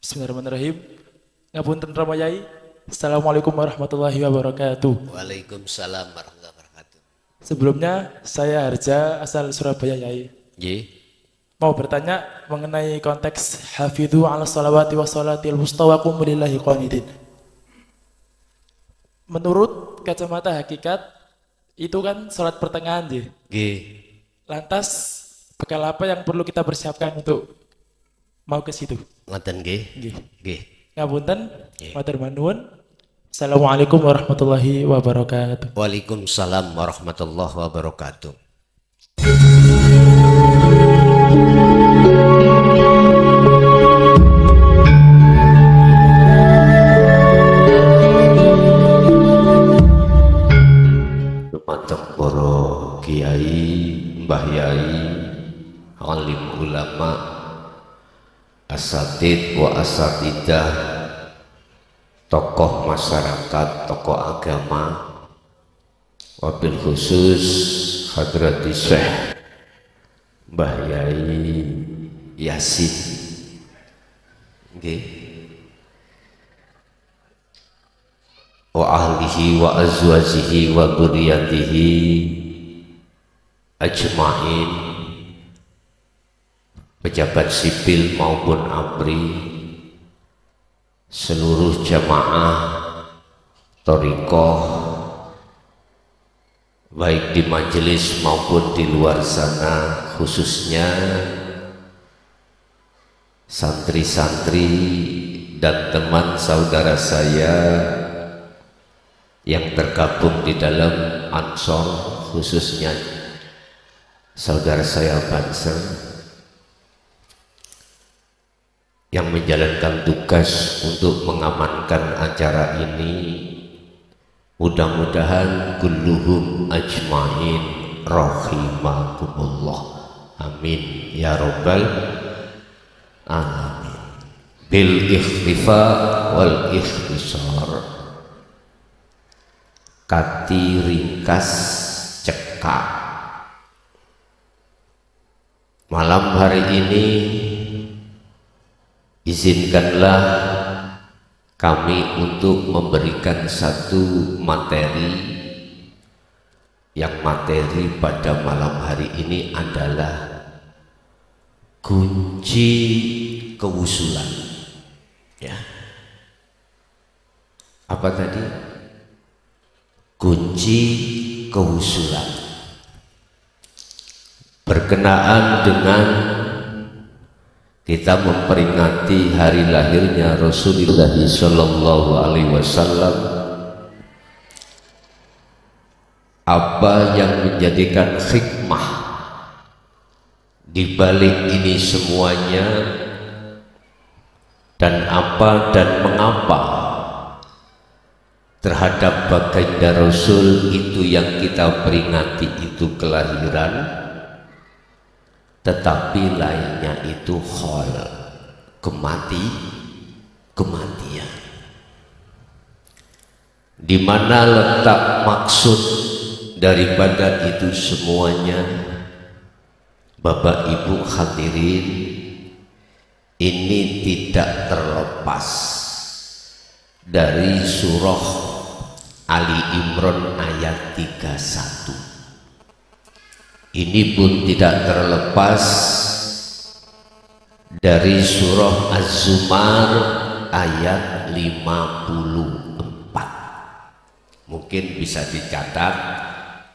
Bismillahirrahmanirrahim. Ngapunten Ramayai. Assalamualaikum warahmatullahi wabarakatuh. Waalaikumsalam warahmatullahi wabarakatuh. Sebelumnya saya Harja asal Surabaya Yai. Nggih. Mau bertanya mengenai konteks hafidhu ala salawati wa salatil wusta wa qumu lillahi qanitin. Menurut kacamata hakikat itu kan salat pertengahan ya. Nggih. Lantas bekal apa yang perlu kita persiapkan untuk mau ke situ? Ngoten nggih. Nggih. Nggih. Ngapunten, Nggih. matur nuwun. Assalamualaikum warahmatullahi wabarakatuh. Waalaikumsalam warahmatullahi wabarakatuh. Dumateng para kiai, mbah yai, alim ulama, asatid wa asatidah, tokoh masyarakat, tokoh agama, wabil khusus hadrati Syekh Mbah Yai Yasin. Nggih. Wa ahlihi wa azwajihi wa dzurriyyatihi ajmain, pejabat sipil maupun ABRI, seluruh jamaah thariqah baik di majelis maupun di luar sana, khususnya santri-santri dan teman saudara saya yang tergabung di dalam Ansor, khususnya saudara saya Banser yang menjalankan tugas untuk mengamankan acara ini. Mudah-mudahan kulluhum ajmain rahimakumullah, amin ya rabbal alamin. Bil ikhtifa wal ikhtisar, kati ringkas cekak. Malam hari ini izinkanlah kami untuk memberikan satu materi, yang materi pada malam hari ini adalah kunci kewusulan. Ya. Apa tadi? Kunci kewusulan. Berkenaan dengan kita memperingati hari lahirnya Rasulullah Sallallahu Alaihi Wasallam, apa yang menjadikan hikmah di balik ini semuanya, dan apa dan mengapa terhadap baginda Rasul itu yang kita peringati itu kelahiran, tetapi lainnya itu khol, kematian. Di mana letak maksud daripada itu semuanya, Bapak Ibu hadirin, ini tidak terlepas dari surah Ali Imran ayat 31. Ini pun tidak terlepas dari surah Az-Zumar ayat 54. Mungkin bisa dicatat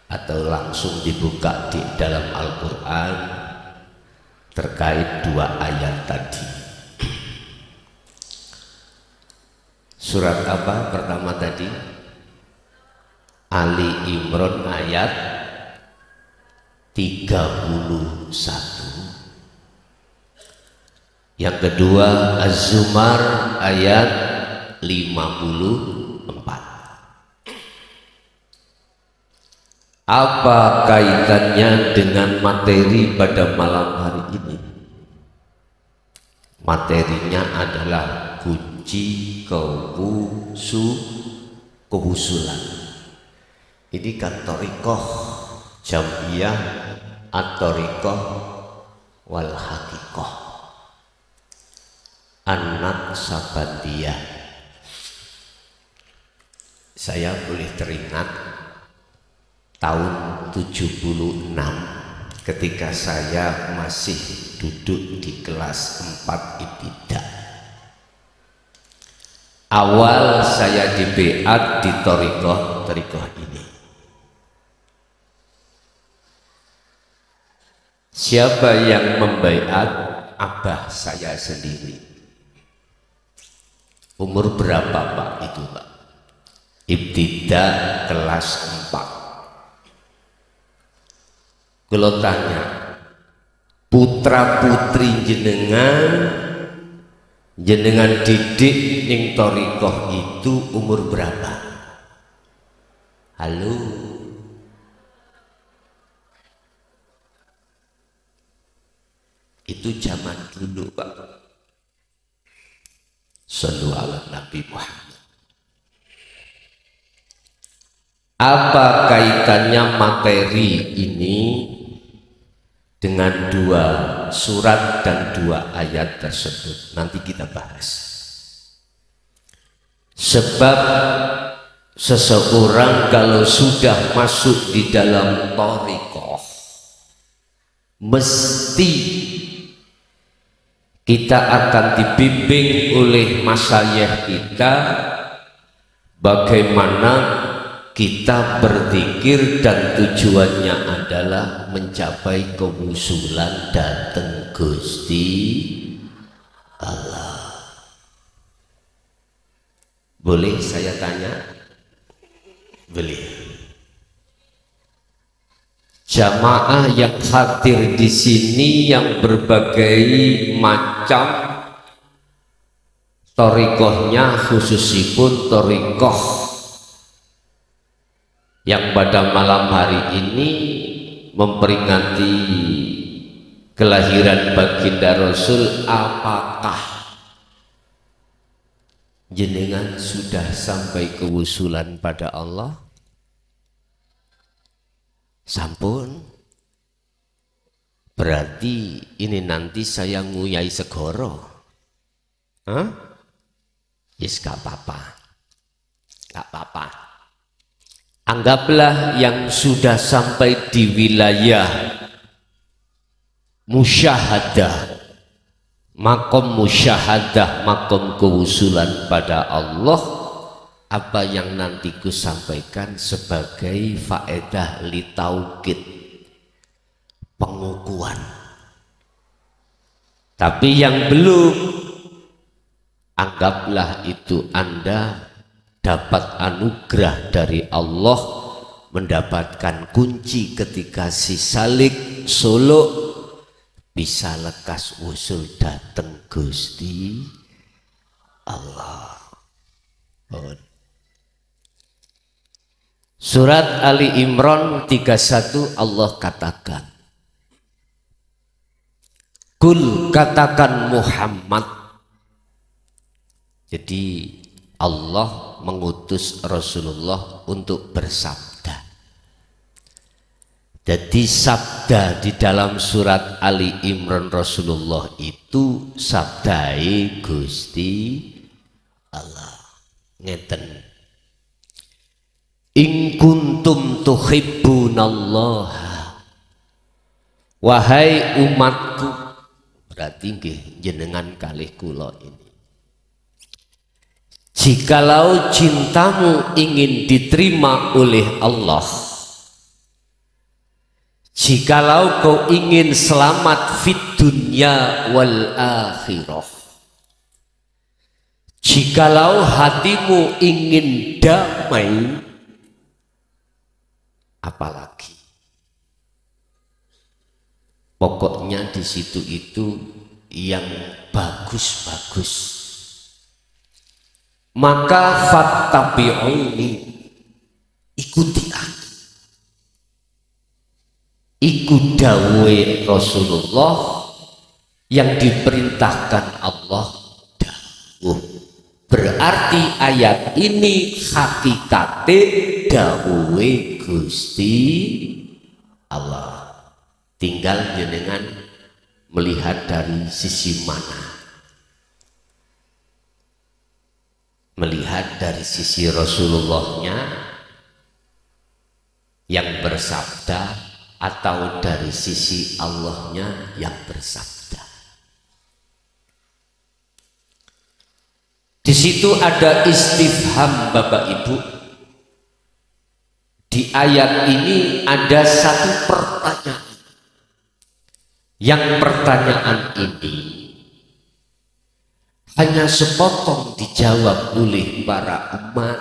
atau langsung dibuka di dalam Al-Quran terkait dua ayat tadi. Surat apa pertama tadi? Ali Imran ayat 31. Yang kedua Az-Zumar ayat 54. Apa kaitannya dengan materi pada malam hari ini? Materinya adalah kunci kewusulan. Ini kan thariqah Jamiyah at-thariqah wal haqiqah. Anak Sabandiyah. Saya boleh teringat tahun 76 ketika saya masih duduk di kelas 4 ibtidah. Awal saya di beat di thariqah ini. Siapa yang membaiat? Abah saya sendiri. Umur berapa Pak itu Pak? Ibtidah kelas 4. Kalau tanya, putra putri jenengan didik ning thariqah itu umur berapa? Halo? Itu zaman dulu Pak. Shallu ala Nabi Muhammad. Apa kaitannya materi ini dengan 2 surat dan 2 ayat tersebut? Nanti kita bahas. Sebab seseorang kalau sudah masuk di dalam thariqah, mesti kita akan dibimbing oleh masyayikh kita bagaimana kita berzikir dan tujuannya adalah mencapai kewusulan datang Gusti Allah. Boleh saya tanya? Boleh. Jamaah yang hadir di sini yang berbagai macam thariqahnya, khususipun thariqah yang pada malam hari ini memperingati kelahiran baginda Rasul, apakah jenengan sudah sampai kewusulan pada Allah? Sampun. Berarti ini nanti saya nguyai segoro. Hah? Yes, gak apa-apa. Gak apa-apa. Anggaplah yang sudah sampai di wilayah musyahadah, makom musyahadah, makom kewusulan pada Allah, apa yang nanti ku sampaikan sebagai faedah litaukid, pengukuhan. Tapi yang belum, anggaplah itu Anda dapat anugerah dari Allah, mendapatkan kunci ketika si Salik Solo bisa lekas usul dateng Gusti Allah. Surat Ali Imran 31 Allah katakan, Kul, katakan Muhammad. Jadi Allah mengutus Rasulullah untuk bersabda. Jadi sabda di dalam surat Ali Imran Rasulullah itu sabdai Gusti Allah. Ngeten. In kuntum tuhibbunallaha, wahai umatku, berarti nggih jenengan kalih kula ini. Jikalau cintamu ingin diterima oleh Allah, jikalau kau ingin selamat fit dunya wal akhirah, jikalau hatimu ingin damai, apalagi pokoknya di situ itu yang bagus-bagus, maka fattabi'uni, ikuti aku. Ikut dawe Rasulullah yang diperintahkan Allah dawuh. Berarti ayat ini hakikate dawuhe Gusti Allah. Tinggal jenengan melihat dari sisi mana. melihat dari sisi Rasulullahnya yang bersabda atau dari sisi Allahnya yang bersabda. Di situ ada istifham Bapak Ibu. Di ayat ini ada satu pertanyaan. Yang pertanyaan ini hanya sepotong dijawab oleh para umat.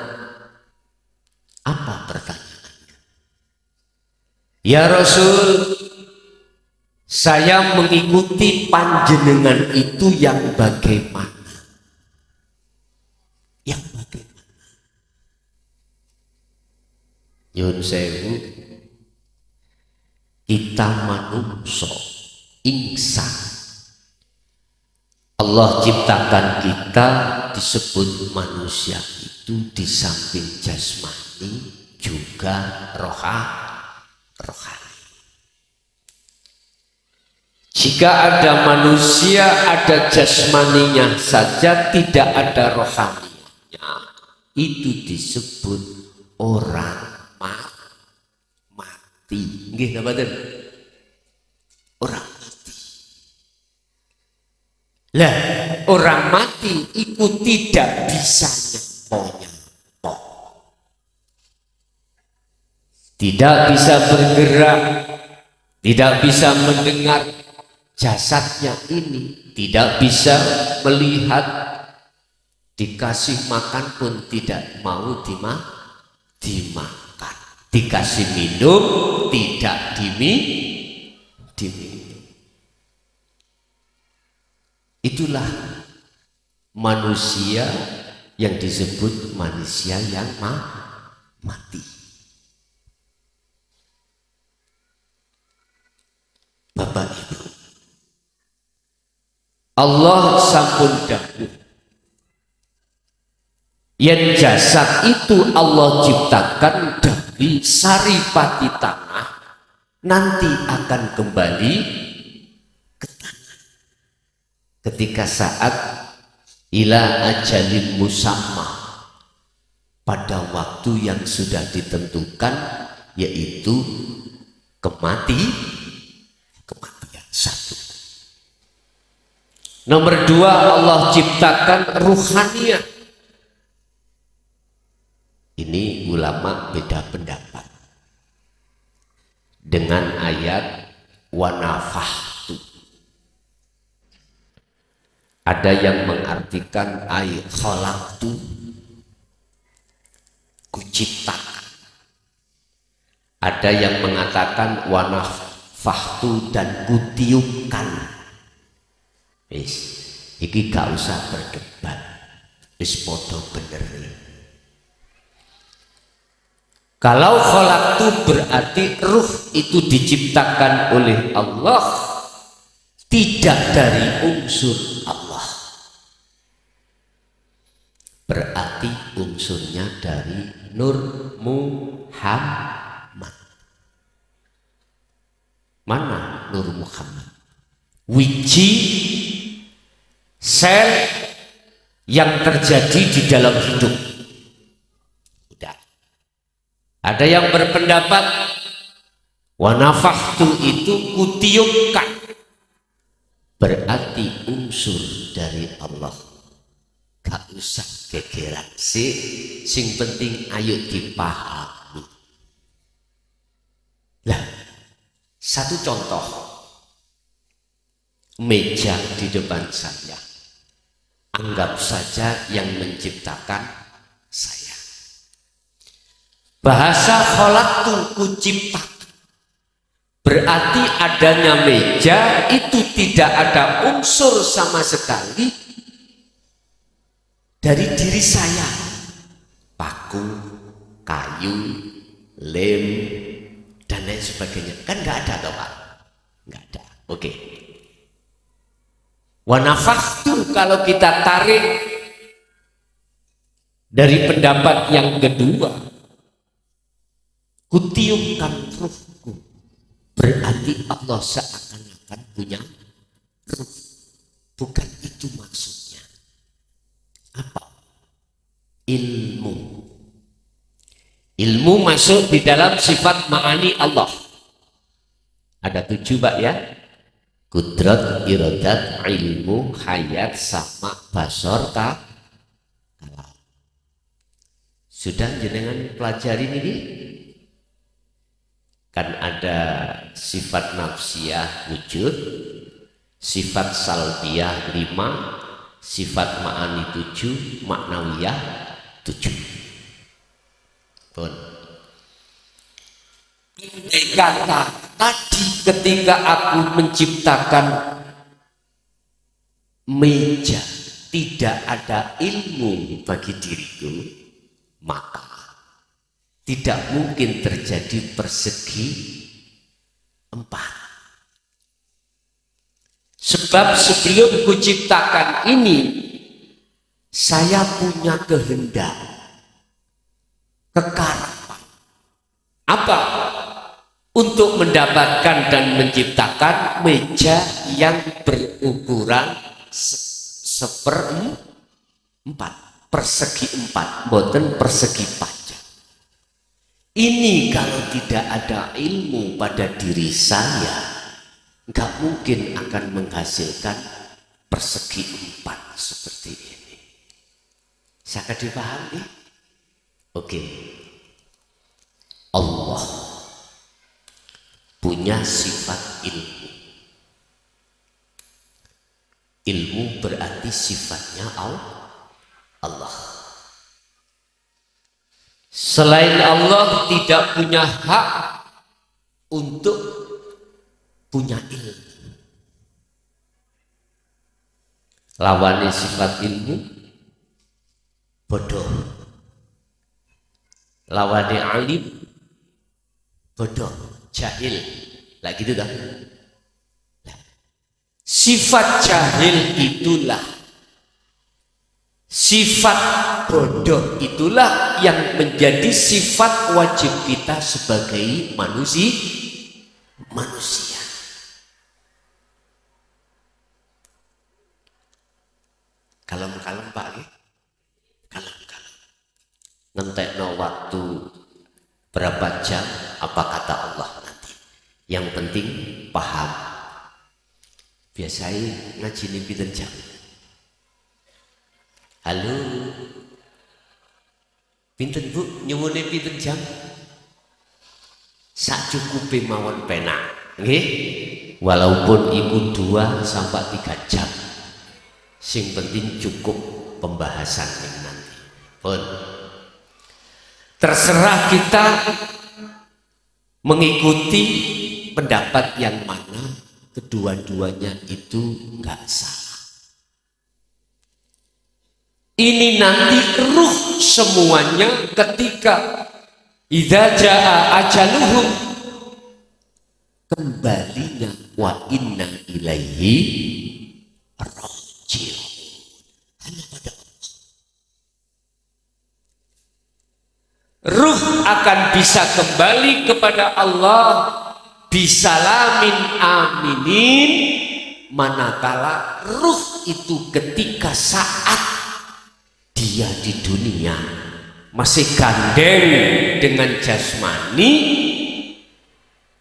Apa pertanyaannya? Ya Rasul, saya mengikuti panjenengan itu yang bagaimana? Yang bagaimana? Nyun sewu, kita manungso insan. Allah ciptakan kita disebut manusia itu di samping jasmani juga rohani. Jika ada manusia ada jasmaninya saja tidak ada rohaninya, itu disebut orang mati. Nggih napa mboten? Orang mati. Lah, orang mati itu tidak bisa nyempol. Tidak bisa bergerak, tidak bisa mendengar jasadnya ini, tidak bisa melihat, dikasih makan pun tidak mau dimakan, dikasih minum tidak diminum. Itulah manusia yang disebut manusia yang mati. Bapak Ibu, Allah sampun dahulu yang jasad itu Allah ciptakan dari saripati tanah, nanti akan kembali ke tanah ketika saat ila ajalin musamma, pada waktu yang sudah ditentukan, yaitu kematian satu. Nomor dua, Allah ciptakan ruhaniyah. Ini ulama beda pendapat dengan ayat wanafahtu. Ada yang mengartikan ay khalaqtu, kuciptakan. Ada yang mengatakan wanafahtu dan kutiupkan. Wis, iki gak usah berdebat. Wis podo bener. Kalau khalaqtu berarti ruh itu diciptakan oleh Allah, tidak dari unsur Allah. Berarti unsurnya dari Nur Muhammad. Mana Nur Muhammad? Wiji sel yang terjadi di dalam hidup. Tidak. Ada yang berpendapat wanafahtu itu kutiupkan, berarti unsur dari Allah. Gak usah gegeran sih, sing penting ayo dipahami. Lah, satu contoh, meja di depan saya, anggap saja yang menciptakan saya. Bahasa khalaqtu kuciptakan, berarti adanya meja itu tidak ada unsur sama sekali dari diri saya. Paku, kayu, lem, dan lain sebagainya. Kan nggak ada toh Pak? Nggak ada. Oke. Wanafahtu kalau kita tarik dari pendapat yang kedua, kutiupkan ruhku, berarti Allah seakan-akan punya ruh. Bukan itu maksudnya. Apa? ilmu. Ilmu masuk di dalam sifat ma'ani Allah. Ada 7 Pak ya. Kudrat, iradat, ilmu, hayat, sama, basor, kalam. Sudah jenengan pelajarin ini? Kan ada sifat nafsiyah wujud, sifat salbiyah 5, sifat ma'ani 7, maknawiyah 7. Pun. Kata tadi ketika aku menciptakan meja, tidak ada ilmu bagi diriku, maka tidak mungkin terjadi persegi 4. Sebab sebelum kuciptakan ini, saya punya kehendak, kekarapan. Apa? Untuk mendapatkan dan menciptakan meja yang berukuran persegi 4, boten persegi panjang. Ini kalau tidak ada ilmu pada diri saya, nggak mungkin akan menghasilkan persegi 4 seperti ini. Saya dipahami? Oke. Allah punya sifat ilmu. Ilmu berarti sifatnya Allah. Selain Allah tidak punya hak untuk punya ilmu. Lawannya sifat ilmu bodoh. Lawannya alim bodoh, jahil. Lah gitu dah. Sifat jahil itulah, sifat bodoh itulah yang menjadi sifat wajib kita sebagai manusia. Kalem-kalem Pak, kalem-kalem. Ngentekno waktu berapa jam, apa kata Allah nanti. Yang penting paham. Biasanya ngaji ini pinten jam. Halo, pinten Bu, nyuwune pinten jam? Sak cukupe mawon penak, nggih. Walaupun iku 2 sampai 3 jam. Sing penting cukup pembahasan yang nanti. Pun terserah kita mengikuti pendapat yang mana, kedua-duanya itu enggak salah. Ini nanti ruh semuanya ketika idza jaa ajaluhum, kembalinya wa inna ilaihi raji'un, hanya pada Allah. Ruh akan bisa kembali kepada Allah bisalamin aminin, manakala ruh itu ketika saat dia di dunia masih gandeng dengan jasmani,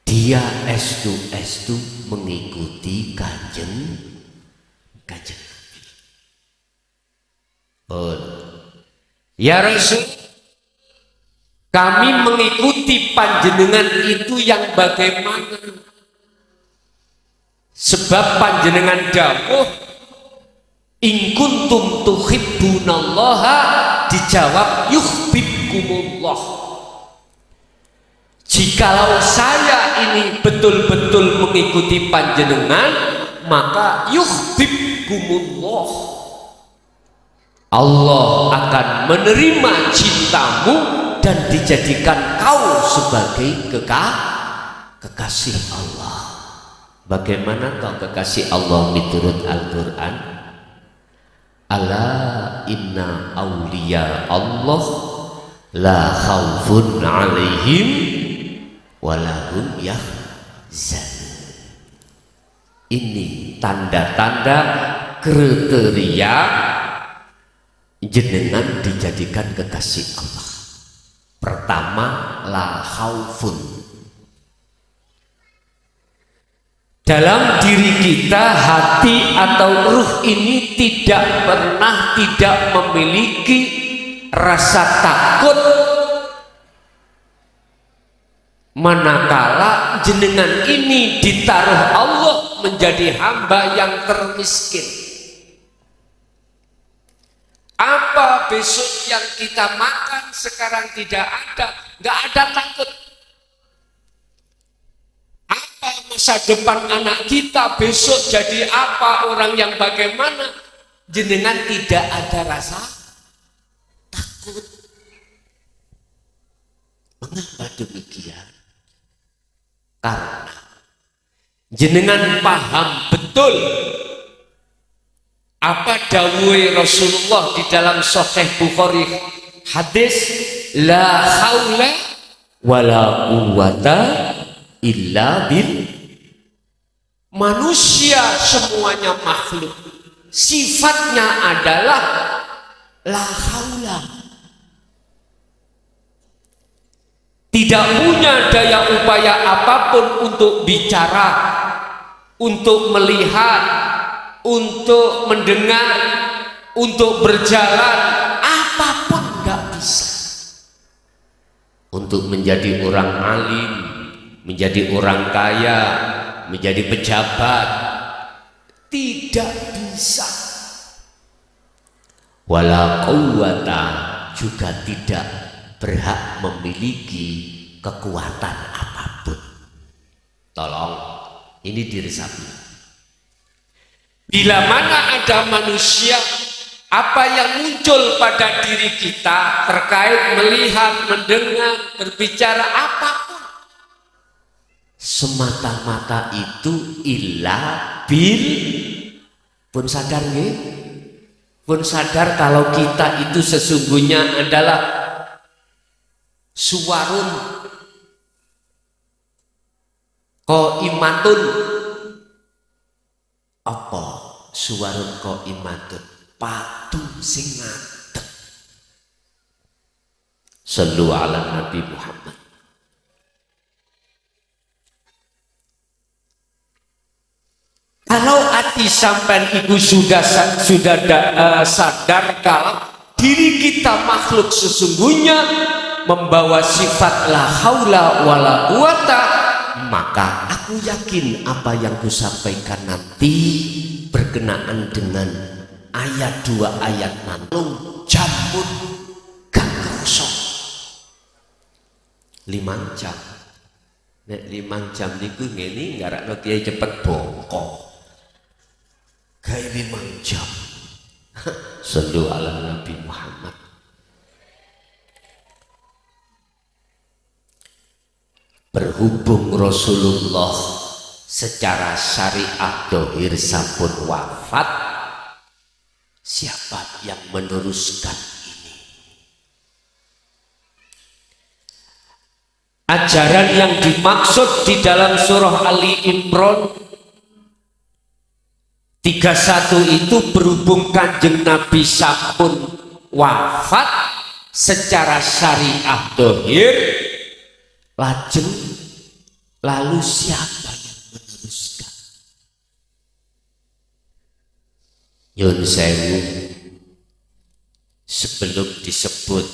dia estu mengikuti kanjeng Nabi. Ya Rasul, kami mengikuti panjenengan itu yang bagaimana? Sebab panjenengan dawuh in kuntum tuhibbunallaha, dijawab yuhibbukumullah. Jikalau saya ini betul-betul mengikuti panjenengan, maka yuhibbukumullah, Allah akan menerima cintamu dan dijadikan kau sebagai kekasih Allah. Bagaimana kau kekasih Allah menurut Al-Quran? Ala inna awliya Allah la khawfun alaihim walahum yahzanun. Ini tanda-tanda kriteria jenengan dijadikan kekasih Allah. Pertama, la khaufun. Dalam diri kita, hati atau ruh ini tidak pernah tidak memiliki rasa takut manakala jenengan ini ditaruh Allah menjadi hamba yang termiskin. Apa besok yang kita makan sekarang tidak ada, nggak ada takut. Apa masa depan anak kita besok jadi apa, orang yang bagaimana, jenengan tidak ada rasa takut. Mengapa demikian? Karena jenengan paham betul apa dawuh Rasulullah di dalam Sahih Bukhari, hadis la haula wala quwata illa bil. Manusia semuanya makhluk, sifatnya adalah la haula, tidak punya daya upaya apapun untuk bicara, untuk melihat, untuk mendengar, untuk berjalan, apapun nggak bisa. Untuk menjadi orang alim, menjadi orang kaya, menjadi pejabat, tidak bisa. Wala quwwata, juga tidak berhak memiliki kekuatan apapun. Tolong, ini diresapi. Bila mana ada manusia, apa yang muncul pada diri kita terkait melihat, mendengar, berbicara apapun, semata-mata itu illa bil. Pun sadar nggih? Pun sadar kalau kita itu sesungguhnya adalah suwarun qaimatun. Apa suwarun qaimatun? Patu sing ngadeg. Sallu ala Nabi Muhammad. Kalau hati sampean ibu sudah sadar kalau diri kita makhluk sesungguhnya membawa sifat la haula wala quwata, maka aku yakin apa yang kusampaikan nanti berkenaan dengan ayat 2 ayat mantung jamun gak kerosok 5 jam. Nek 5 jam niku ngene ngarakno kiai cepet bongko. Gawe 5 jam. Sallu ala Nabi Muhammad. Berhubung Rasulullah secara syariat dohir sampun wafat, siapa yang meneruskan ini? Ajaran yang dimaksud di dalam surah Ali Imran 31 itu berhubung Kanjeng Nabi sampun wafat secara syariah dohir, lajeng lalu siapa yang meneruskan? Nyun sewu, sebelum disebut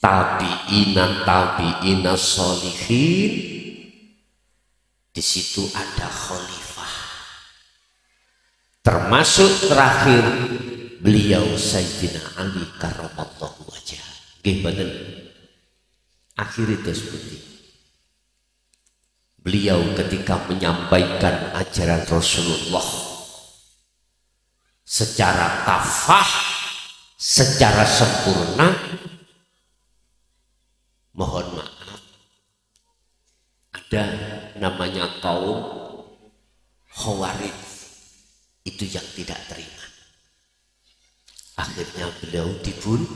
tabi'ina sholihin, di situ ada khalifah. Termasuk terakhir beliau Sayyidina Ali karramallahu wajhah. Nggih mboten. Akhir itu seperti beliau ketika menyampaikan ajaran Rasulullah secara kafah, secara sempurna, mohon maaf, ada namanya kaum Khawarij itu yang tidak terima. Akhirnya beliau dibunuh.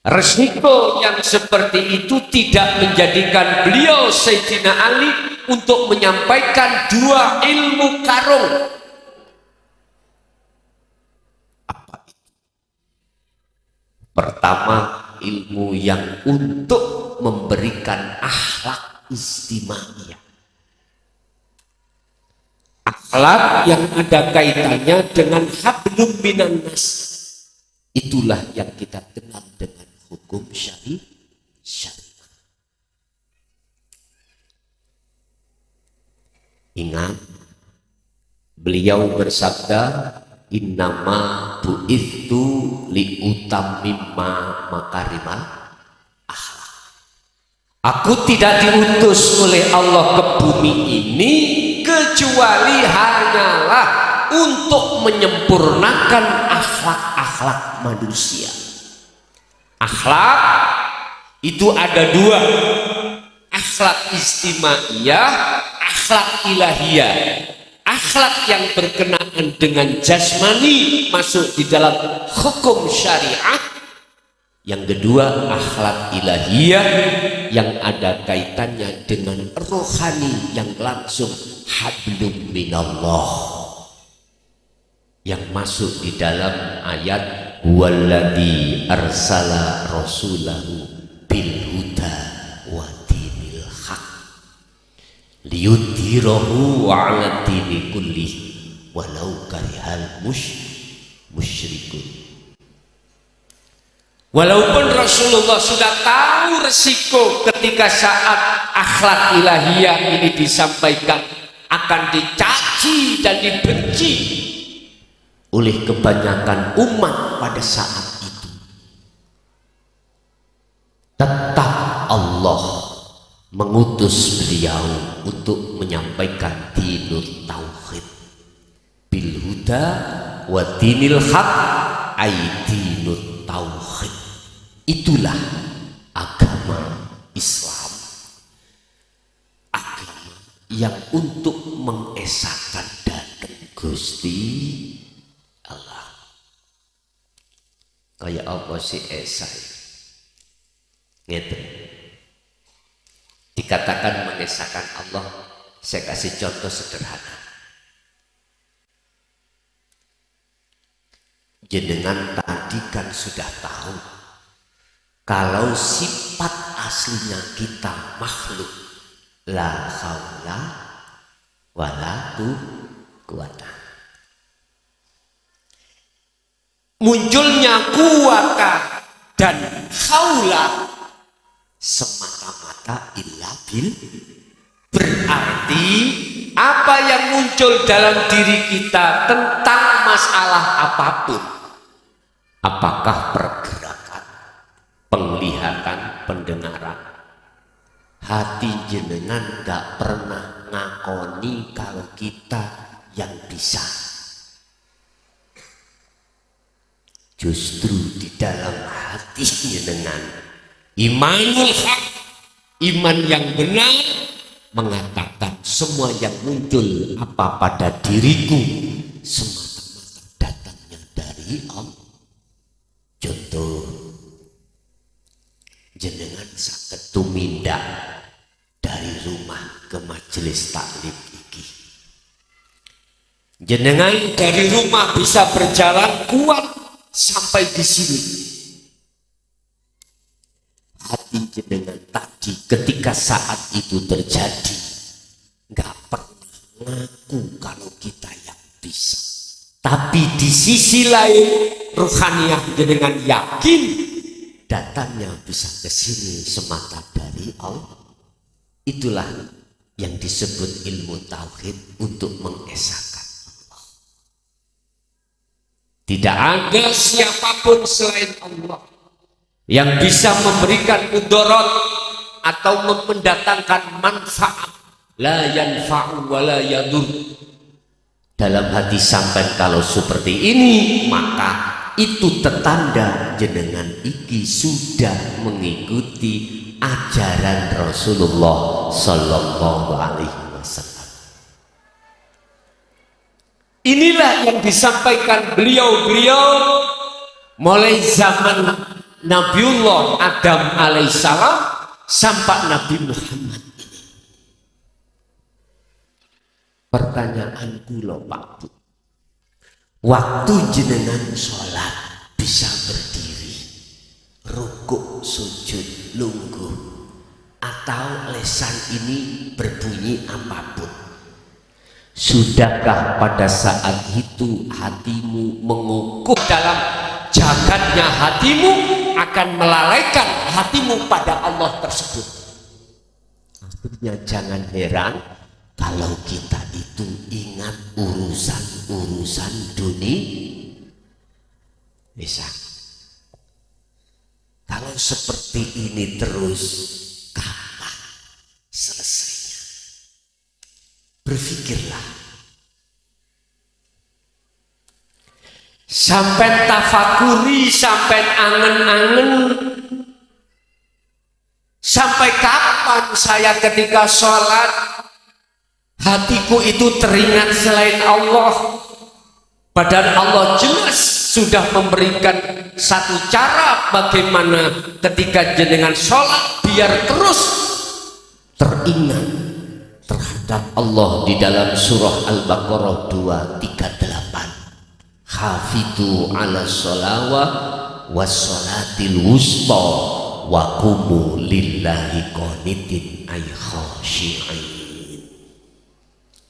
Resiko yang seperti itu tidak menjadikan beliau Sayyidina Ali untuk menyampaikan dua ilmu karung. Apa itu? Pertama, ilmu yang untuk memberikan akhlak istimewa. Akhlak yang ada kaitannya dengan hablum minan nas. Itulah yang kita kenal dengan hukum syariah. Ingat, beliau bersabda, innama bu'ithu liutamimma makarimal akhlak. Aku tidak diutus oleh Allah ke bumi ini kecuali hanyalah untuk menyempurnakan akhlak-akhlak manusia. Akhlak itu ada dua, akhlak istimaiyah, akhlak ilahiyah. Akhlak yang berkenaan dengan jasmani masuk di dalam hukum syariat. Yang kedua, akhlak ilahiyah yang ada kaitannya dengan rohani yang langsung hablum minallah, yang masuk di dalam ayat walladzi arsala rasulahu bil huda wa dinil haq liyudhhirahu 'ala dini kullih walau karihal musyrikun. Walaupun Rasulullah sudah tahu resiko ketika saat akhlak ilahiyah ini disampaikan akan dicaci dan dibenci oleh kebanyakan umat pada saat itu, tetap Allah mengutus beliau untuk menyampaikan dinul tauhid bil huda wa dinil haq, ay dinul tauhid. Itulah agama Islam, agama yang untuk mengesahkan datang Gusti Allah. Kayak apa sih esai? Ngeten. Dikatakan mengesahkan Allah, saya kasih contoh sederhana. Jenengan tadi kan sudah tahu kalau sifat aslinya kita makhluk, la haula wala quwata. Munculnya kuwata dan haula semata-mata illa bil, berarti apa yang muncul dalam diri kita tentang masalah apapun, apakah pergerakan, penglihatan, pendengaran, hati jenengan gak pernah ngakoni kalau kita yang bisa. Justru di dalam hati jenengan imanul haq, iman yang benar, mengatakan semua yang muncul apa pada diriku semata-mata datangnya dari Allah. Contoh, jenengan saged tumindak dari rumah ke majelis taklim iki. Jenengan dari rumah bisa berjalan kuat sampai di sini. Hati jenengan tadi ketika saat itu terjadi nggak pernah ngaku kalau kita yang bisa, tapi di sisi lain rohaniah jenengan yakin datangnya bisa ke sini semata dari Allah. Itulah yang disebut ilmu tauhid untuk mengesahkan Allah. Tidak ada siapapun selain Allah yang bisa memberikan mudarat atau mendatangkan manfaat, la yanfa'u wa la yadur. Dalam hati sampai kalau seperti ini, maka itu tetanda jenengan iki sudah mengikuti ajaran Rasulullah Sallallahu Alaihi Wasallam. Inilah yang disampaikan beliau-beliau mulai zaman Nabiullah Adam alaihissalam sampai Nabi Muhammad ini. Pertanyaan kula Pak Bu, waktu jenengan sholat bisa berdiri, rukuk, sujud, lungguh, atau lesan ini berbunyi apapun, sudahkah pada saat itu hatimu mengukuh dalam jagatnya hatimu akan melalaikan hatimu pada Allah tersebut? Akhirnya jangan heran kalau kita itu ingat urusan-urusan dunia. Bisa. Kalau seperti ini terus, kapan selesainya? Berpikirlah. Sampai tafakuri, sampai angen-angen. Sampai kapan saya ketika sholat hatiku itu teringat selain Allah? Padahal Allah jelas sudah memberikan satu cara bagaimana ketika jenengan sholat biar terus teringat terhadap Allah di dalam surah Al-Baqarah 238. Hafidhu ala sholawat wassolatil wusta wa qumu lillahi qanitin ay khashi'in.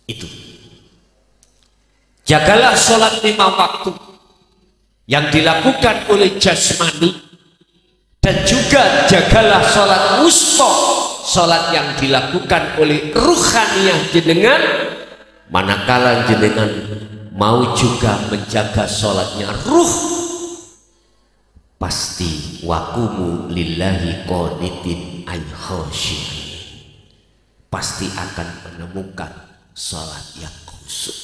Itu. Jagalah sholat 5 waktu yang dilakukan oleh jasmani, dan juga jagalah sholat wusta, sholat yang dilakukan oleh ruhaniyah jenengan. Manakala jenengan mau juga menjaga sholatnya ruh, pasti waqumu lillahi qanitin ay khashi'in, pasti akan menemukan sholat yang khusyuk.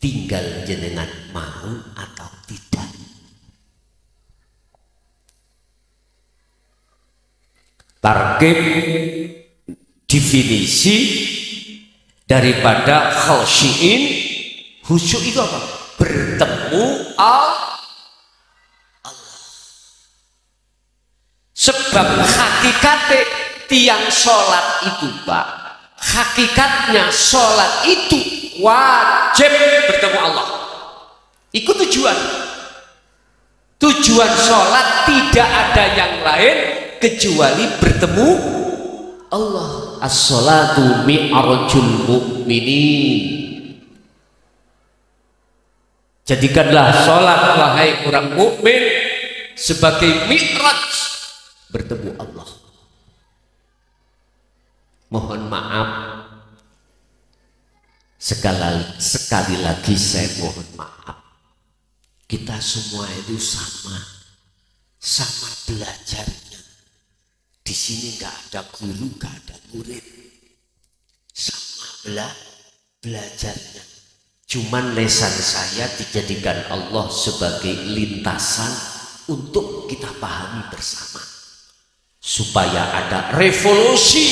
Tinggal jenengan mau atau tidak. Target definisi daripada khashi'in, khusyuk itu apa? Bertemu Allah. Sebab hakikatnya tiang sholat itu Pak, hakikatnya sholat itu wajib bertemu Allah. Itu tujuan sholat, tidak ada yang lain kecuali bertemu Allah. As-sholatu mi'rajul mu'minin. Jadikanlah sholat wahai orang mukmin sebagai mi'raj bertemu Allah. Mohon maaf, sekali lagi saya mohon maaf. Kita semua itu sama belajarnya. Di sini nggak ada guru, nggak ada murid, sama belajarnya. Cuman lesan saya dijadikan Allah sebagai lintasan untuk kita pahami bersama, supaya ada revolusi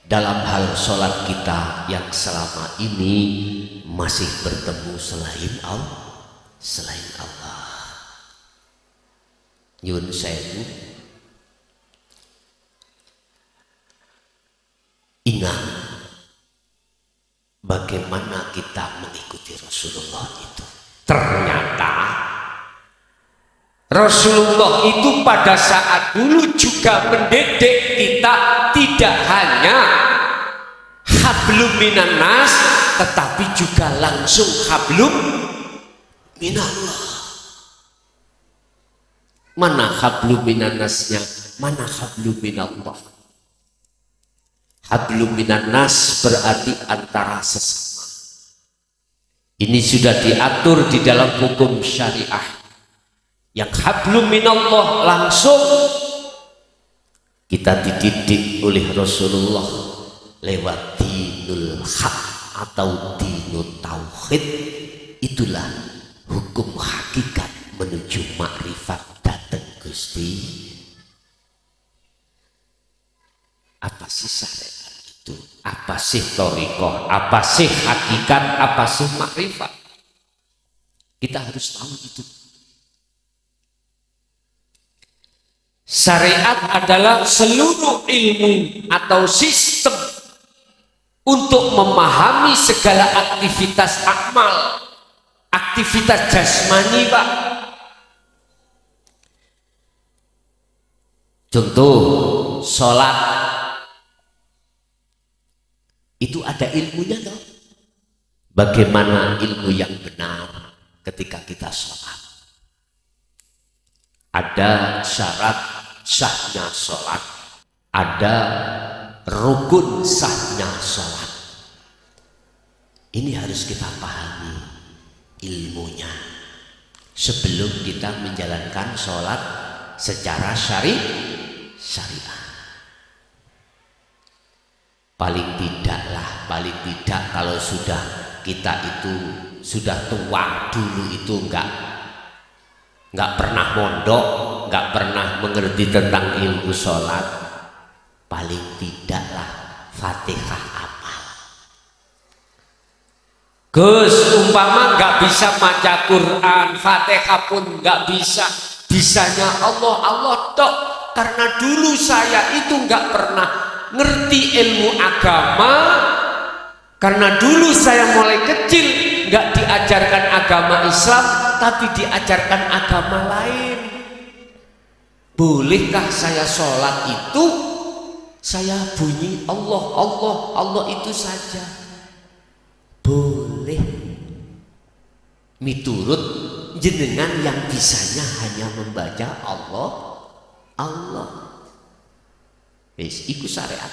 dalam hal sholat kita yang selama ini masih bertemu selain Allah. Nyun sewu, ingat bagaimana kita mengikuti Rasulullah itu. Ternyata Rasulullah itu pada saat dulu juga mendidik kita tidak hanya hablum minan nas, tetapi juga langsung hablum minallah. Mana hablum minan nasnya, mana hablum minallah? Hablum minan nas berarti antara sesama. Ini sudah diatur di dalam hukum syariah. Yang hablum minallah langsung kita dididik oleh Rasulullah lewat dinul haq atau dinul tauhid. Itulah hukum hakikat menuju makrifat datang Gusti. Apa sih syariat itu? Apa sih thariqah? Apa sih hakikat? Apa sih makrifat? Kita harus tahu itu. Syariat adalah seluruh ilmu atau sistem untuk memahami segala aktivitas amal, aktivitas jasmani, Pak. Contoh, sholat itu ada ilmunya toh. Bagaimana ilmu yang benar ketika kita sholat? Ada syarat sahnya sholat, ada rukun sahnya sholat. Ini harus kita pahami ilmunya sebelum kita menjalankan sholat secara syariah. Paling tidak kalau sudah kita itu sudah tua dulu itu nggak pernah mondok, nggak pernah mengerti tentang ilmu sholat, paling tidaklah Fatihah apal. Gus, umpama nggak bisa baca Quran, Fatihah pun nggak bisa, bisanya Allah tok. Karena dulu saya itu nggak pernah ngerti ilmu agama, karena dulu saya mulai kecil nggak diajarkan agama Islam, tapi diajarkan agama lain. Bolehkah saya sholat itu saya bunyi Allah itu saja? Boleh, miturut jenengan yang bisanya hanya membaca Allah. Wis iku syariat.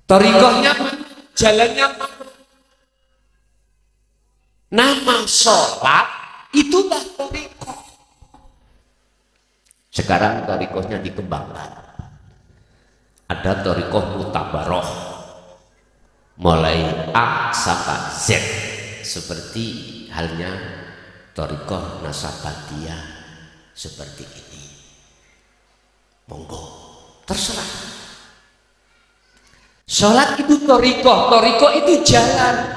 Thariqahnya jalannya mana? Nama sholat itulah thariqah. Sekarang thariqahnya dikembangkan. Ada thariqah mutabaroh, mulai A sampai Z, seperti halnya thariqah Nasabandiyah seperti ini. Monggo, terserah. Sholat itu thariqah itu jalan.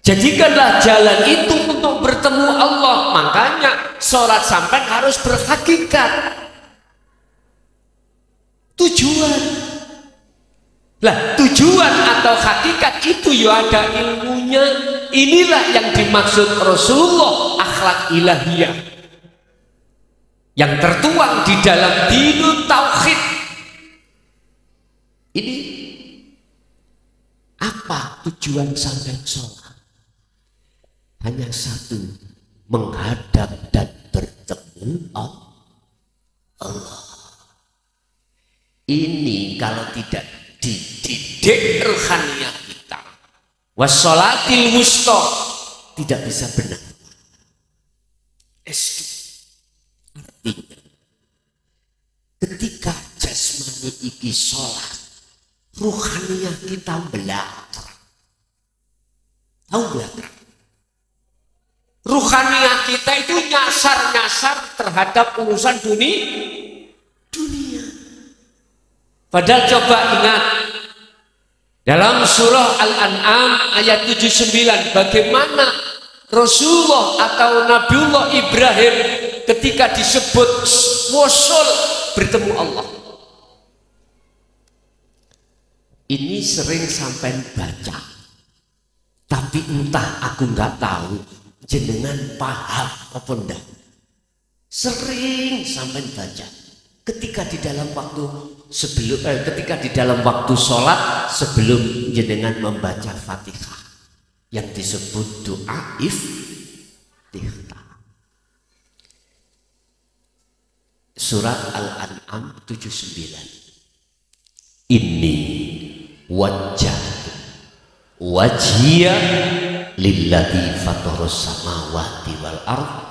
Jadikanlah jalan itu untuk bertemu Allah. Makanya sholat sampai harus berhakikat. Tujuan. Lah, tujuan atau hakikat itu ya ada ilmunya. Inilah yang dimaksud Rasulullah, akhlak ilahiyah yang tertuang di dalam dinut tauhid. Ini apa tujuan sampai sholat? Hanya satu, menghadap dan bertemu Allah. Ini kalau tidak dididik rohaniah kita, wassolatil wusta, tidak bisa benar. Artinya, ketika jasmani iki sholat, rohaniah kita belakang. Tahu belakang? Rohaniah kita itu nyasar-nyasar terhadap urusan dunia. Padahal coba ingat dalam surah Al-An'am ayat 79, bagaimana Rasulullah atau Nabiullah Ibrahim ketika disebut wusul bertemu Allah. Ini sering sampai baca, tapi entah aku nggak tahu jenengan paham apa enggak. Sering sampai baca ketika di dalam waktu sholat sebelum jenengan membaca Fatihah yang disebut doa iftitah. Surat Al-An'am 79. Inni wajhiya lilladzi fatarus samawati wal ardh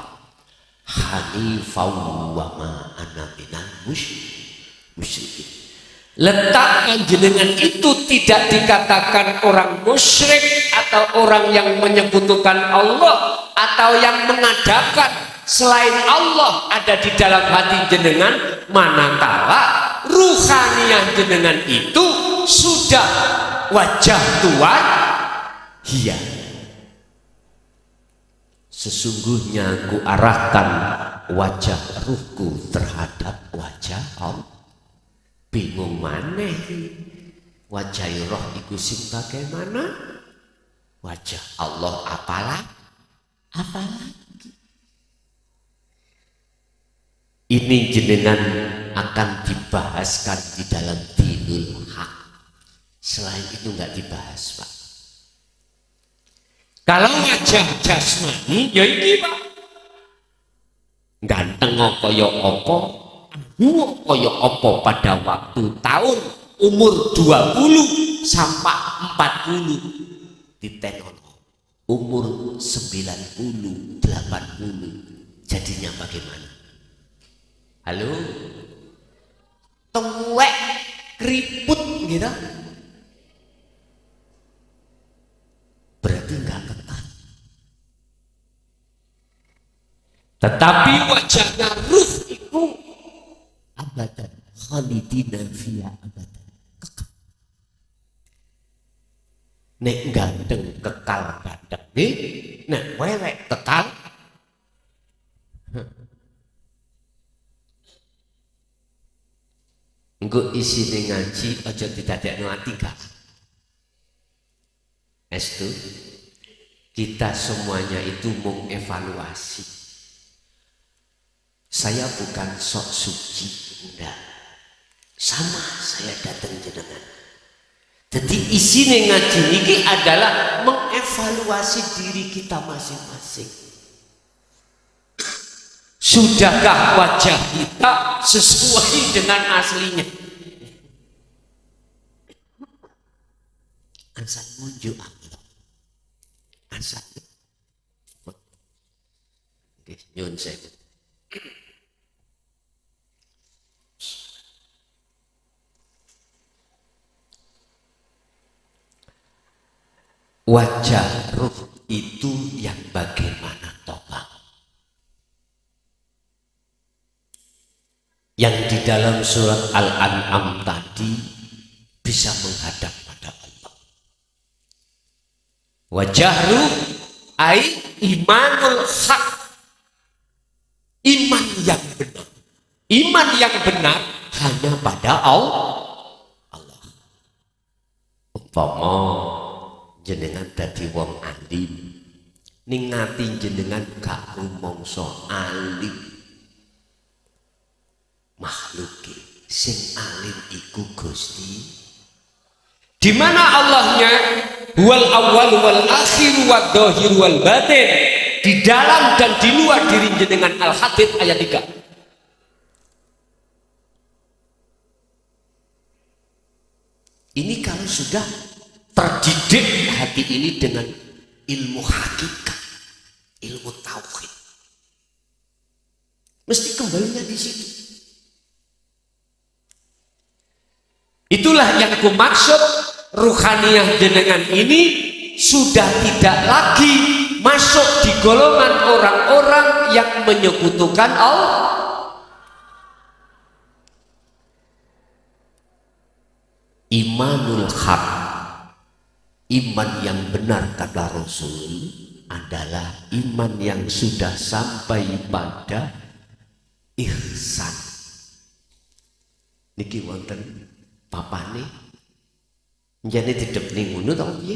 hanifan wa ma ana minal musyrikin. Letak panjenengan itu tidak dikatakan orang musyrik atau orang yang menyekutukan Allah atau yang mengadakan selain Allah ada di dalam hati jenengan, manakala ruhaniah jenengan itu sudah wajah Tuhan. Iya, Sesungguhnya ku arahkan wajah ruhku terhadap wajah Allah. Bingung maneh wajah roh iku sing bagaimana? Wajah Allah apalah? Ini jenengan akan dibahaskan di dalam dinul haq. Selain itu nggak dibahas, Pak. Kalau wajah jasmani ya iki, Pak. Ganteng kaya apa, kaya apa pada waktu tahun umur 20 sampai 40 ditenono. Umur 90, 80 jadinya bagaimana? Halo? Tuwek keriput gitu. Berarti enggak ketat. Tetapi wajahnya ruh itu abadan khalidina fiha abadan. Kekal. Nek ganteng kekal ganteng nih, nek welek kekal. Engko isine ngaji aja didadekno ati gak. Estu kita semuanya itu mengevaluasi. Saya bukan sok suci, enggak. Sama saya datang jenengan. Jadi isine ngaji niki adalah mengevaluasi diri kita masing-masing. Sudahkah wajah kita sesuai dengan aslinya? Ansat munjuk Allah. Ansat. Oke, nyun sewu. Wajah ruh itu yang bagaimana toba? Yang di dalam surat Al-An'am tadi bisa menghadap pada Allah. Wajah ruh ai imanul haq, iman yang benar. Iman yang benar hanya pada Allah. Umpama jenengan dadi wong alim, ning ngati jenengan gak rumangsa alim. Makhluki sing alim iku Gusti. Di mana Allahnya? Wal awwal wal akhir wal dhahir wal batin. Di dalam dan di luar diri jenengan. Al-Hadid ayat 3. Ini kalau sudah terdidik hati ini dengan ilmu hakikat, ilmu tauhid, mesti kembalinya di situ. Itulah yang aku maksud, ruhaniyah jenengan ini sudah tidak lagi masuk di golongan orang-orang yang menyekutukan Allah. Imanul haq, iman yang benar kata Rasul adalah iman yang sudah sampai pada ihsan. Niki wonten papane njane didep ning ngono to piye?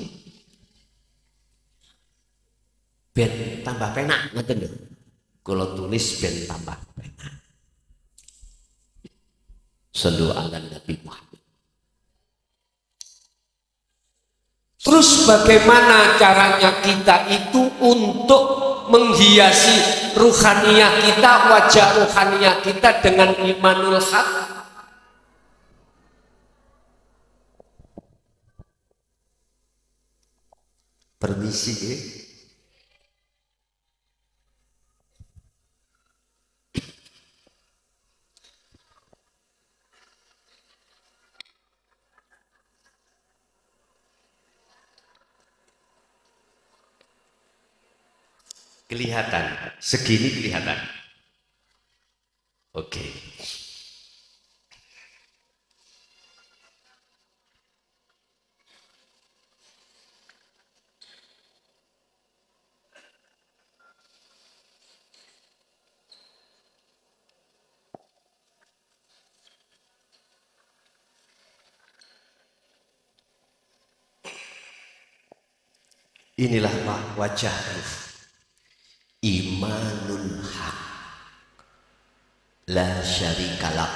Ben tambah penak ngoten lho. Kula tulis ben tambah penak. Shallu ala Nabi Muhammad. Terus bagaimana caranya kita itu untuk menghiasi ruhaniyah kita, wajah ruhaniyah kita dengan imanul haq? Permisi ya. Kelihatan, segini kelihatan. Oke. Inilah wajah imanul haq la syarikalah,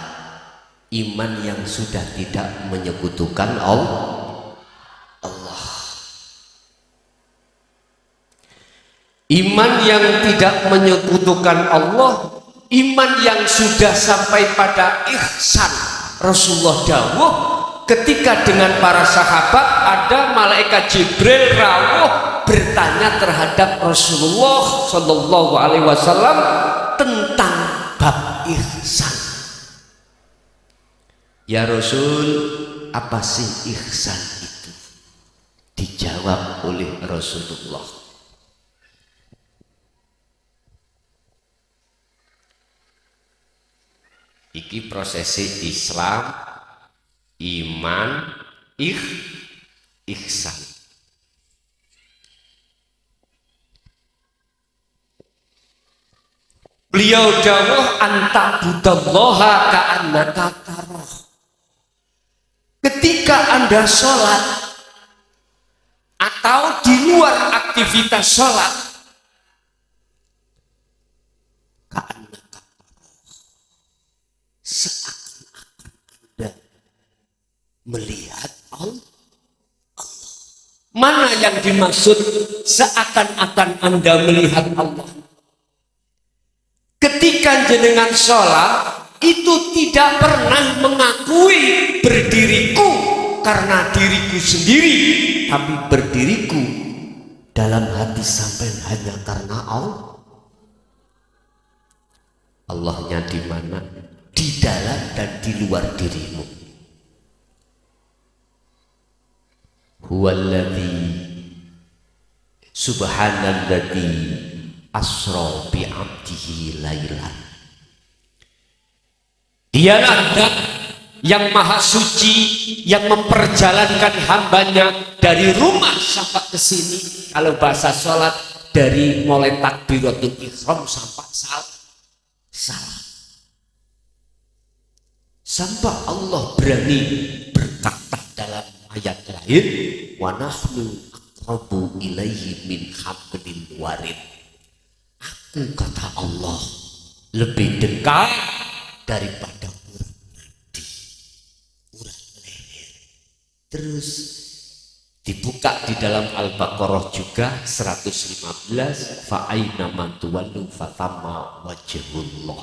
iman yang sudah tidak menyekutukan Allah. Iman yang tidak menyekutukan Allah, iman yang sudah sampai pada ihsan. Rasulullah dawuh ketika dengan para sahabat ada malaikat Jibril rawuh bertanya terhadap Rasulullah Shallallahu Alaihi Wasallam tentang bab ihsan. Ya Rasul, apa sih ihsan itu? Dijawab oleh Rasulullah, iki prosesi Islam, iman, ihsan. Beliau dawuh anta'budallaha ka'annaka tarah. Ketika Anda sholat atau di luar aktivitas sholat, ka'annaka seakan-akan Anda melihat Allah. Mana yang dimaksud seakan-akan Anda melihat Allah? Ketika jenengan sholat itu tidak pernah mengakui berdiriku karena diriku sendiri, tapi berdiriku dalam hati sampai hanya karena Allah. Allahnya di mana? Di dalam dan di luar dirimu. Huwallazi subhanalladzi asra bi 'abdihi lailan. Dialah zat yang maha suci yang memperjalankan hambanya dari rumah sampai ke sini. Kalau bahasa sholat dari mulai takbiratul ihram sampai salam. Sampai Allah berani berkata dalam ayat lain, wa nahnu aqrabu ilaihi min hablil warid. Aku, kata Allah, lebih dekat daripada urat nadi, urat leher. Terus dibuka di dalam Al-Baqarah juga 115, fa aina man tuwallu fa thamma wajhullah.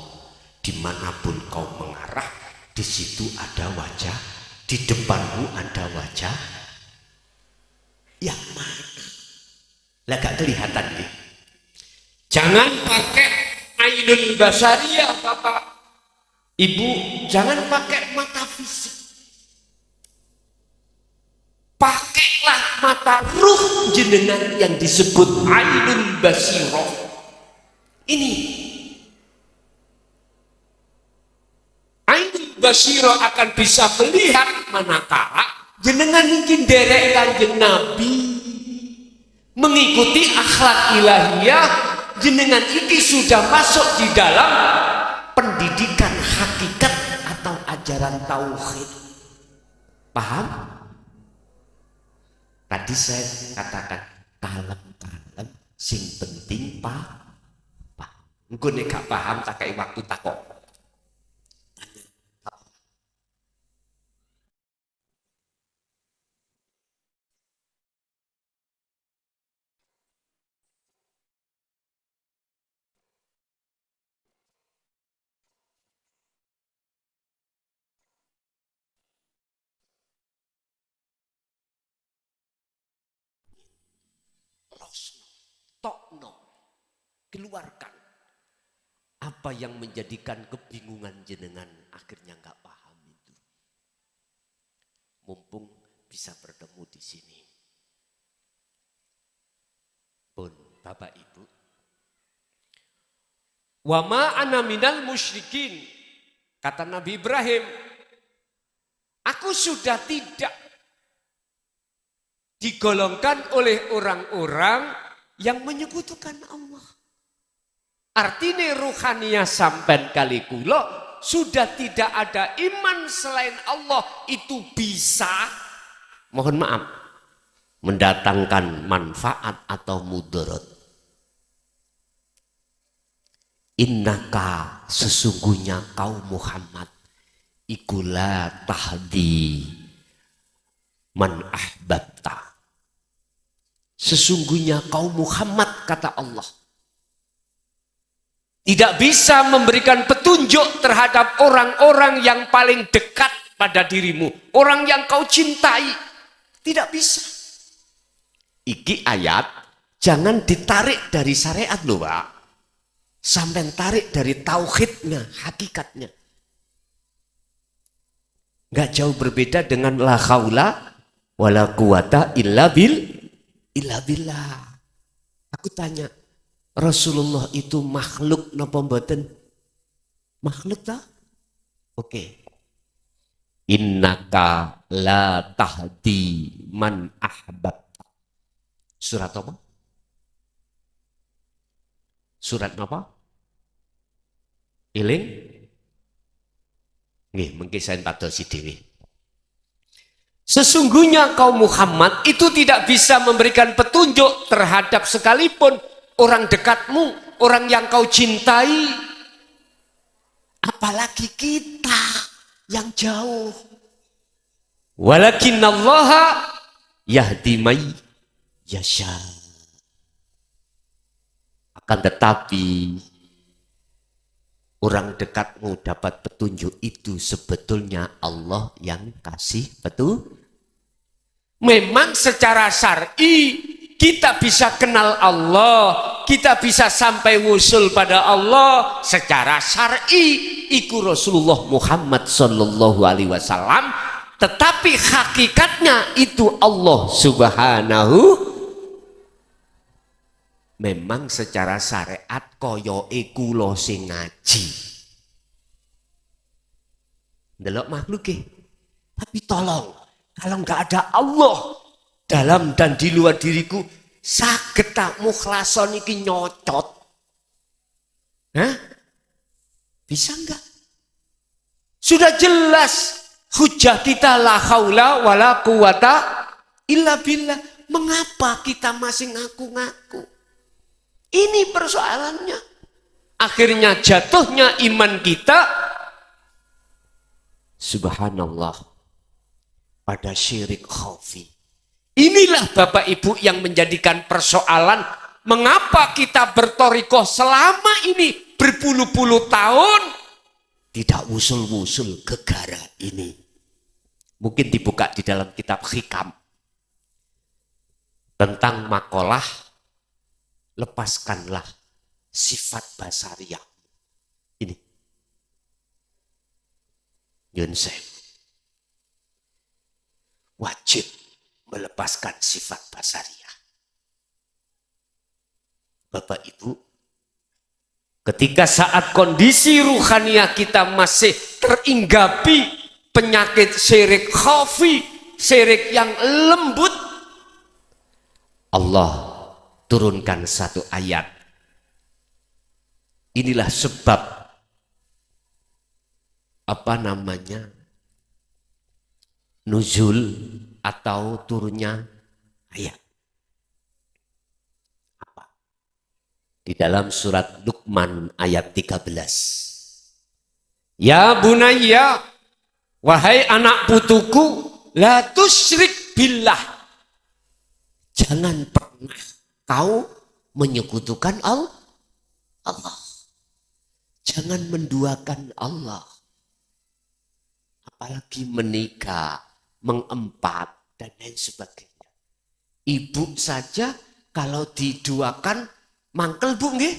Dimanapun kau mengarah, di situ ada wajah, di depanmu ada wajah. Yang mana? Lah gak kelihatan nih. Jangan pakai ainul basariyah Bapak Ibu, jangan pakai mata fisik. Pakailah mata ruh jenengan yang disebut ainul basirah. Ini ainul basirah akan bisa melihat manakala jenengan mungkin derek Kanjeng Nabi, mengikuti akhlak ilahiyah, jenengan iki sudah masuk di dalam pendidikan hakikat atau ajaran tauhid. Paham? Tadi saya katakan kalem-kalem sing penting pak. Engko nek gak paham tak kei waktu takok. Tokno, keluarkan apa yang menjadikan kebingungan jenengan akhirnya nggak paham itu. Mumpung bisa bertemu di sini. Pun Bapak Ibu, wa ma ana minal musyrikin, kata Nabi Ibrahim, aku sudah tidak digolongkan oleh orang-orang yang menyekutukan Allah. Artinya ruhaniyah sampai kali kula sudah tidak ada iman selain Allah itu bisa, mohon maaf, mendatangkan manfaat atau mudarat. Innaka, sesungguhnya kau Muhammad, ikulah tahdi man ahbabta. Sesungguhnya kau Muhammad, kata Allah, tidak bisa memberikan petunjuk terhadap orang-orang yang paling dekat pada dirimu, orang yang kau cintai. Tidak bisa. Iki ayat jangan ditarik dari syariat loh Pak, sampai tarik dari tauhidnya, hakikatnya. Nggak jauh berbeda dengan la haula wala quwata illa billah. Aku tanya, Rasulullah itu makhluk napa mboten? Makhluk tak? Oke. Innaka la tahdi man ahbab. Surat apa? Surat apa? Iling? Nggih, mungkin saya padosi dhewe. Sesungguhnya kaum Muhammad itu tidak bisa memberikan petunjuk terhadap sekalipun orang dekatmu, orang yang kau cintai. Apalagi kita yang jauh. Walakinallaha yahdi may yasha. Akan tetapi orang dekatmu dapat petunjuk itu sebetulnya Allah yang kasih petunjuk. Memang secara syar'i kita bisa kenal Allah, kita bisa sampai wusul pada Allah secara syar'i iku Rasulullah Muhammad sallallahu alaihi wasallam, tetapi hakikatnya itu Allah Subhanahu. Memang secara syariat koyoke kula sing ngaji. Ndelok makhluk tapi tolong, kalau nggak ada Allah dalam dan di luar diriku, saged tak mukhlason iki nyocot. Hah? Bisa enggak? Sudah jelas hujah kita la haula wala quwata illa billah. Mengapa kita masih ngaku-ngaku? Ini persoalannya. Akhirnya jatuhnya iman kita, subhanallah, pada syirik khafi. Inilah Bapak Ibu yang menjadikan persoalan mengapa kita bertorikoh selama ini berpuluh-puluh tahun tidak usul-usul gegara ini. Mungkin dibuka di dalam kitab Hikam tentang makalah lepaskanlah sifat basariyah. Ini Yun Sewu wajib melepaskan sifat basariyah. Bapak Ibu, ketika saat kondisi ruhaniah kita masih teringgapi penyakit syirik khafi, syirik yang lembut, Allah turunkan satu ayat. Inilah sebab nuzul atau turunnya ayat. Apa? Di dalam surat Luqman ayat 13. Ya bunayya, wahai anak putuku, la tusyrik billah. Jangan pernah kau menyekutukan Allah. Jangan menduakan Allah. Apalagi menikah, mengempat, dan lain sebagainya. Ibu saja kalau diduakan mangkel bu nggih?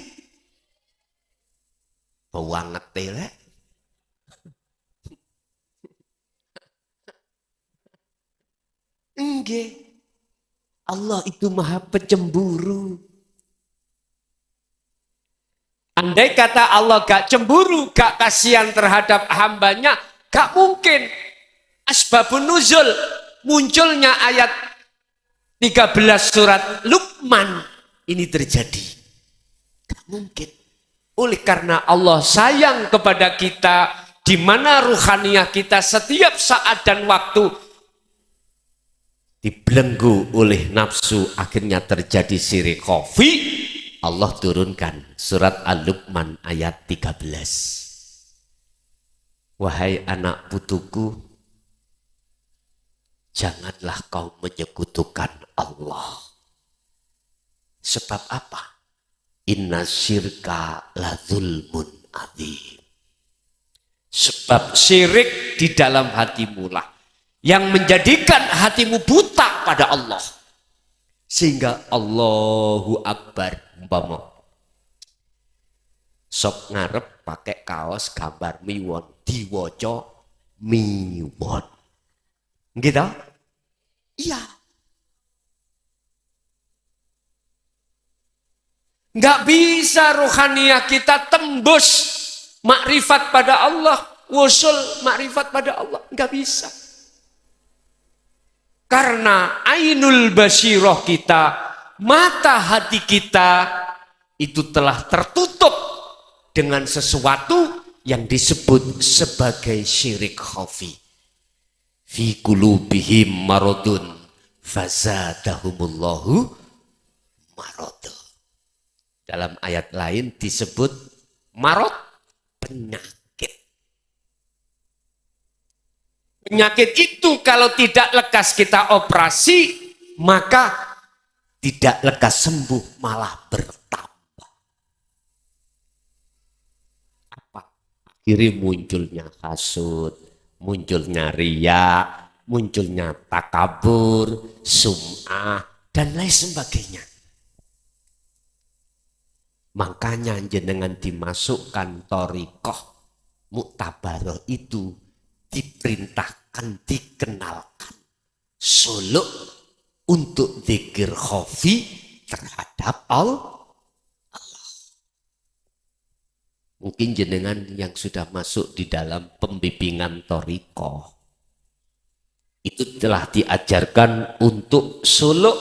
Banget telek. Nggih. Allah itu maha pencemburu. Andai kata Allah gak cemburu, gak kasihan terhadap hambanya, gak mungkin asbabun nuzul munculnya ayat 13 surat Luqman ini terjadi. Gak mungkin. Oleh karena Allah sayang kepada kita, di mana ruhaniyah kita setiap saat dan waktu dibelenggu oleh nafsu, akhirnya terjadi syirik khafi. Allah turunkan surat Al-Luqman ayat 13. Wahai anak putuku, janganlah kau menyekutukan Allah. Sebab apa? Inna syirka la zulmun adzim. Sebab syirik di dalam hatimu lah yang menjadikan hatimu buta pada Allah. Sehingga Allahu Akbar, umpama sok ngarep pakai kaos gambar miwon, diwaca miwon. Gitu? Iya. Nggak bisa rohaniah kita tembus makrifat pada Allah, wusul makrifat pada Allah, nggak bisa. Karena ainul basirah kita, mata hati kita itu telah tertutup dengan sesuatu yang disebut sebagai syirik khafi. Fi qulubihim maradun fazadahumullahu maradun. Dalam ayat lain disebut marad, penyakit. Penyakit itu kalau tidak lekas kita operasi, maka tidak lekas sembuh, malah bertambah. Apa? Akhirnya munculnya hasud, munculnya riya, munculnya takabur, sum'ah, dan lain sebagainya. Makanya jenengan dimasukkan thariqah muktabaroh itu diperintahkan, dikenalkan suluk untuk dzikir khafi terhadap Allah. Mungkin jenengan yang sudah masuk di dalam pembimbingan thariqah itu telah diajarkan untuk suluk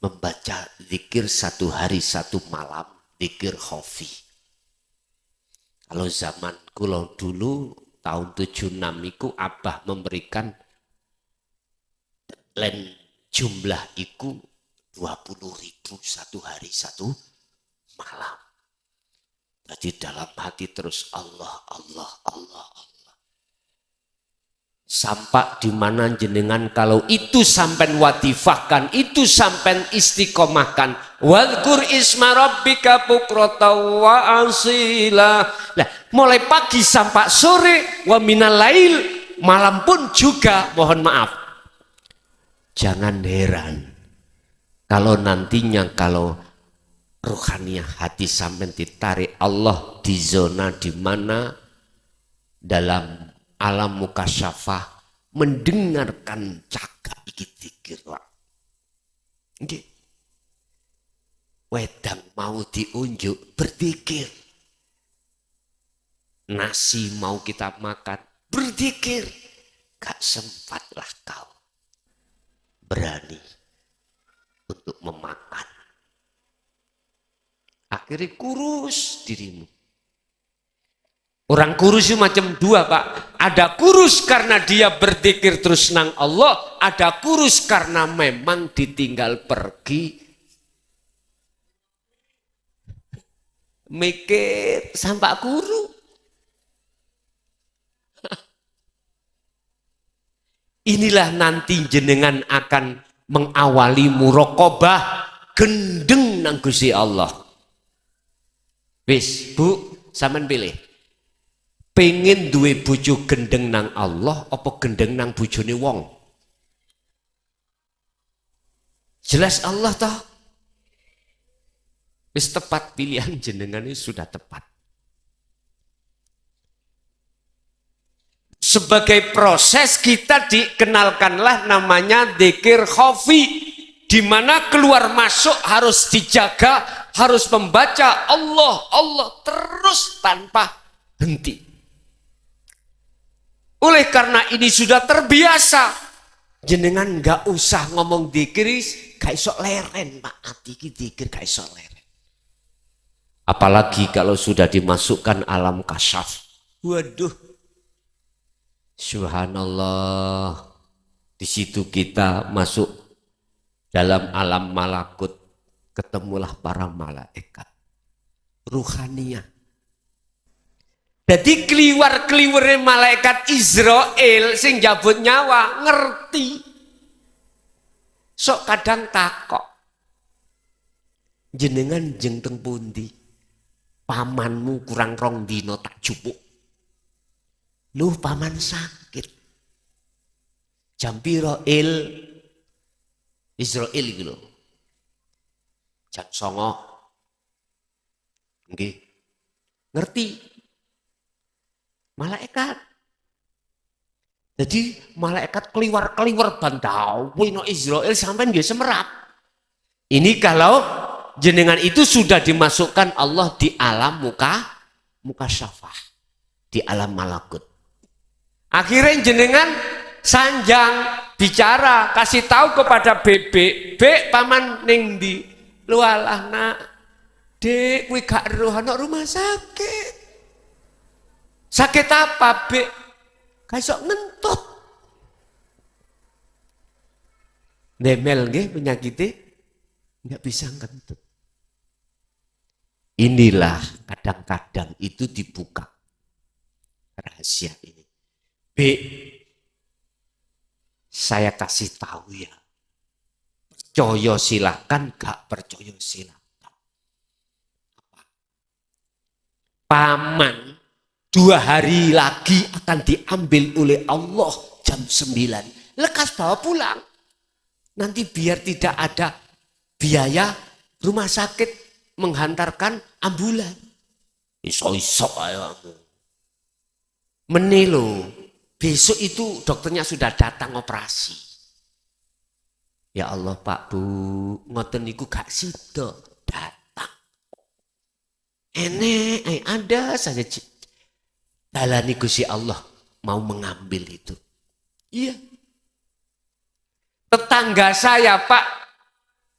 membaca zikir 1 hari 1 malam, zikir khafi. Kalau zaman kula dulu tahun 76 itu abah memberikan len jumlah itu 20.000 1 hari 1 malam. Jadi dalam hati terus Allah, Allah, Allah, Allah. Sampai di mana jenengan kalau itu sampai watifahkan, itu sampai istiqomahkan. Wadhkur isma rabbika bukrata wa asila. Nah, mulai pagi sampai sore, wa minal lail, malam pun juga, mohon maaf. Jangan heran kalau nantinya kalau rohaniah hati sampai ditarik Allah di zona di mana dalam alam mukasyafah mendengarkan cagak iki zikir Pak. Nggih. Wedang mau diunjuk berzikir. Nasi mau kita makan berzikir. Gak sempatlah kau berani untuk memakan. Akhirnya kurus dirimu. Orang kurus itu macam 2 Pak. Ada kurus karena dia berzikir terus nang Allah. Ada kurus karena memang ditinggal pergi. Mikir sampai kuru. Inilah nanti jenengan akan mengawali muraqabah gendeng nang Gusti Allah. Wis Bu, sampean pilih. Pengen duwe bojo gendeng nang Allah apa gendeng nang bojone wong? Jelas Allah toh. Wis tepat, pilihan jenengan ini sudah tepat. Sebagai proses kita dikenalkanlah namanya dzikir khafi, di mana keluar masuk harus dijaga, harus membaca Allah, Allah terus tanpa henti. Oleh karena ini sudah terbiasa, jenengan nggak usah ngomong dzikir, gak iso leren Pak, ati iki dzikir gak iso leren. Apalagi kalau sudah dimasukkan alam kasyaf. Waduh. Subhanallah. Di situ kita masuk dalam alam malakut, ketemulah para malaikat ruhaniyah. Jadi kliwar-kliwere malaikat Israel sing jabut nyawa ngerti. Sok kadang takok, jenengan jeng teng pundi? Pamanmu kurang rong dino tak jupuk. Lu paman sakit. Jam piro Israel iki lho. Jam 09.00. Nggih. Ngerti? Malaikat. Jadi malaikat kliwar-kliwar bandau no Israel sampai nggih semerap. Ini kalau jenengan itu sudah dimasukkan Allah di alam muka syafah, di alam malakut. Akhirnya jenengan sanjang bicara kasih tahu kepada bebek, "Bek, paman ning ndi?" Lu alah nak, Dek, kuwi gak eruh ana rumah sakit. Sakit apa, Bek? Gak iso ngentut. Demel nggih penyakitnya nggak bisa ngentut. Inilah kadang-kadang itu dibuka rahasia ini. Bek, saya kasih tahu ya, percaya silakan, gak percaya silakan. Paman 2 hari lagi akan diambil oleh Allah jam 9. Lekas bawa pulang. Nanti biar tidak ada biaya rumah sakit menghantarkan ambulan. Iso-iso ayo. Menelo. Besok itu dokternya sudah datang operasi. Ya Allah Pak Bu, ngoten niku gak sida datang. Enek, ada saja dalani Gusti Allah mau mengambil itu. Iya. Tetangga saya Pak,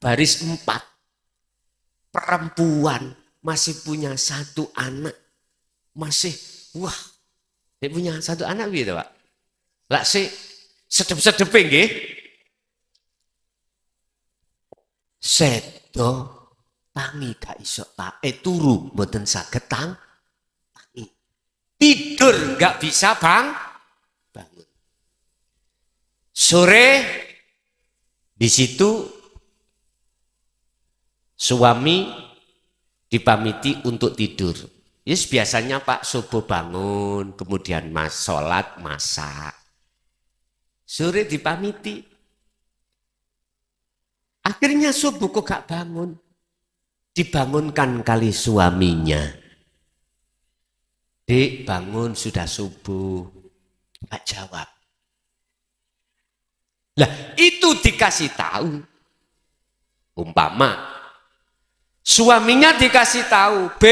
baris 4. Perempuan masih punya 1 anak. Masih, wah. Dia punya 1 anak gitu Pak. Lah sih sedep-sedep nggih. Sedo tangi gak iso turu mboten saged tangi. Tidur gak bisa bangun. Sore di situ suami dipamiti untuk tidur. Yes, biasanya Pak subuh bangun, kemudian sholat, masak. Sore dipamiti. Akhirnya subuh kok gak bangun. Dibangunkan kali suaminya. Dek, bangun sudah subuh. Gak jawab. Lah, itu dikasih tahu. Umpama suaminya dikasih tahu,